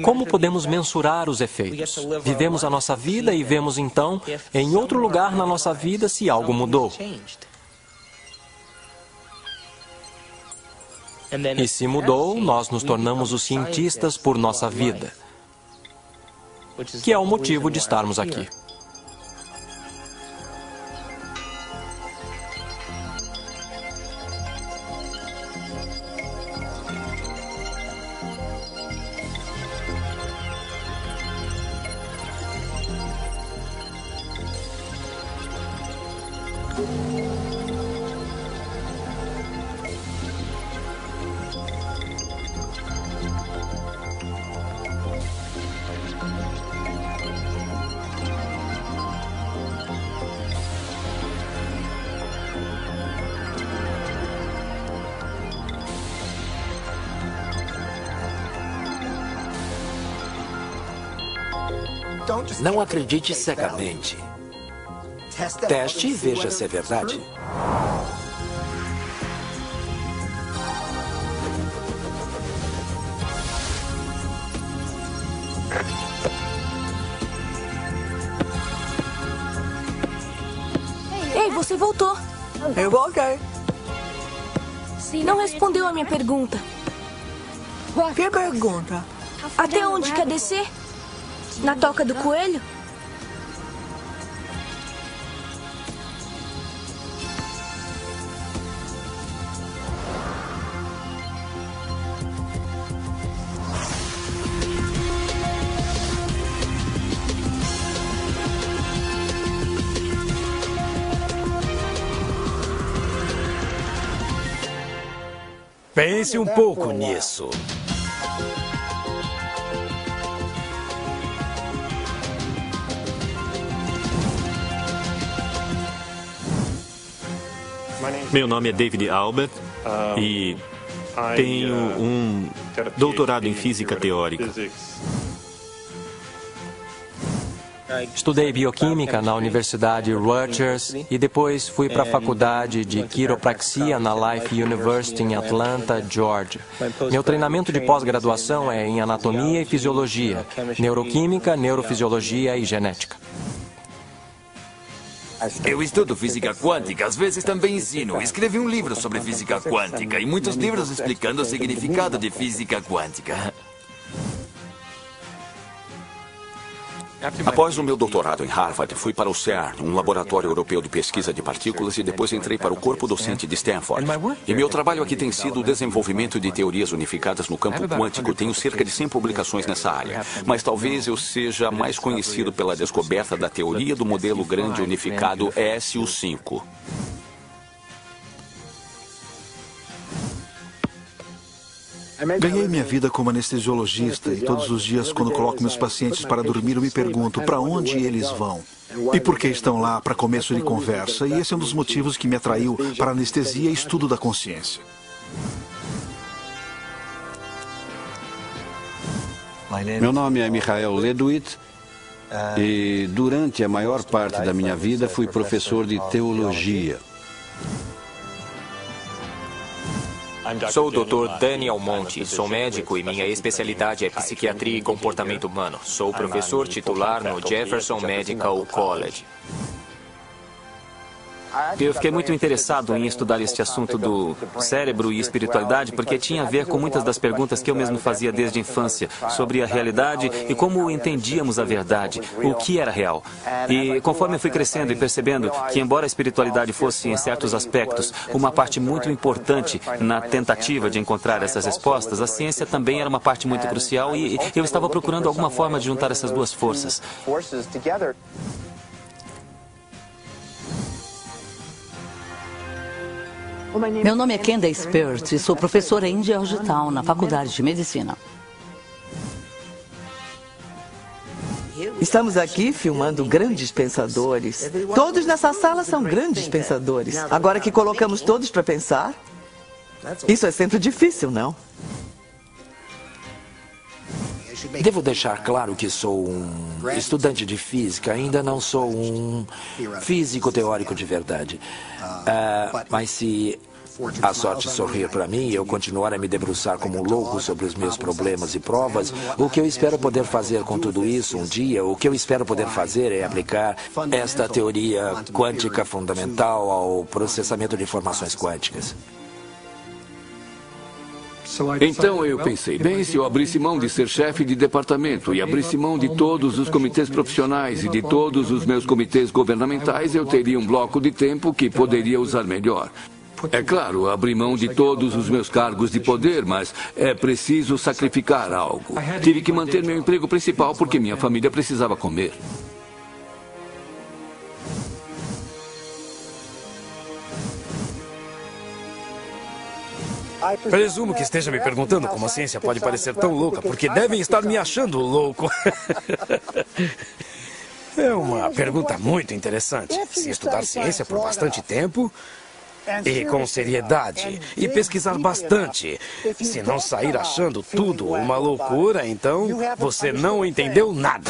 Como podemos mensurar os efeitos? Vivemos a nossa vida e vemos então, em outro lugar na nossa vida, se algo mudou. E se mudou, nós nos tornamos os cientistas por nossa vida, que é o motivo de estarmos aqui. Não acredite cegamente. Teste e veja se é verdade. Ei, você voltou. Eu voltei. Não respondeu a minha pergunta. Que pergunta? Até onde quer descer? Na toca do coelho? Pense um pouco nisso. Meu nome é David Albert e tenho um doutorado em física teórica. Estudei bioquímica na Universidade Rutgers e depois fui para a faculdade de quiropraxia na Life University em Atlanta, Georgia. Meu treinamento de pós-graduação é em anatomia e fisiologia, neuroquímica, neurofisiologia e genética. Eu estudo física quântica, às vezes também ensino. Escrevi um livro sobre física quântica e muitos livros explicando o significado de física quântica. Após o meu doutorado em Harvard, fui para o CERN, um laboratório europeu de pesquisa de partículas, e depois entrei para o corpo docente de Stanford. E meu trabalho aqui tem sido o desenvolvimento de teorias unificadas no campo quântico. Tenho cerca de 100 publicações nessa área. Mas talvez eu seja mais conhecido pela descoberta da teoria do modelo grande unificado SU5. Ganhei minha vida como anestesiologista e todos os dias, quando coloco meus pacientes para dormir, eu me pergunto para onde eles vão e por que estão lá para começo de conversa. E esse é um dos motivos que me atraiu para anestesia e estudo da consciência. Meu nome é Michael Ledwith e durante a maior parte da minha vida fui professor de teologia. Sou o Dr. Daniel Monte, sou médico e minha especialidade é psiquiatria e comportamento humano. Sou professor titular no Jefferson Medical College. Eu fiquei muito interessado em estudar este assunto do cérebro e espiritualidade porque tinha a ver com muitas das perguntas que eu mesmo fazia desde a infância sobre a realidade e como entendíamos a verdade, o que era real. E conforme eu fui crescendo e percebendo que, embora a espiritualidade fosse, em certos aspectos, uma parte muito importante na tentativa de encontrar essas respostas, a ciência também era uma parte muito crucial e eu estava procurando alguma forma de juntar essas duas forças. Meu nome é Kenda Spert e sou professora em Georgetown, na Faculdade de Medicina. Estamos aqui filmando grandes pensadores. Todos nessa sala são grandes pensadores. Agora que colocamos todos para pensar, isso é sempre difícil, não? Devo deixar claro que sou um estudante de física, ainda não sou um físico teórico de verdade. Mas se a sorte sorrir para mim e eu continuar a me debruçar como um louco sobre os meus problemas e provas, o que eu espero poder fazer com tudo isso um dia, o que eu espero poder fazer é aplicar esta teoria quântica fundamental ao processamento de informações quânticas. Então eu pensei, bem, se eu abrisse mão de ser chefe de departamento e abrisse mão de todos os comitês profissionais e de todos os meus comitês governamentais, eu teria um bloco de tempo que poderia usar melhor. É claro, abri mão de todos os meus cargos de poder, mas é preciso sacrificar algo. Tive que manter meu emprego principal porque minha família precisava comer. Presumo que esteja me perguntando como a ciência pode parecer tão louca, porque devem estar me achando louco. É uma pergunta muito interessante. Se estudar ciência por bastante tempo e com seriedade e pesquisar bastante, se não sair achando tudo uma loucura, então você não entendeu nada.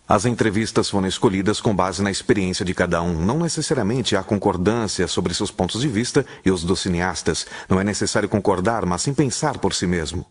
As entrevistas foram escolhidas com base na experiência de cada um. Não necessariamente há concordância sobre seus pontos de vista e os dos cineastas. Não é necessário concordar, mas sim pensar por si mesmo.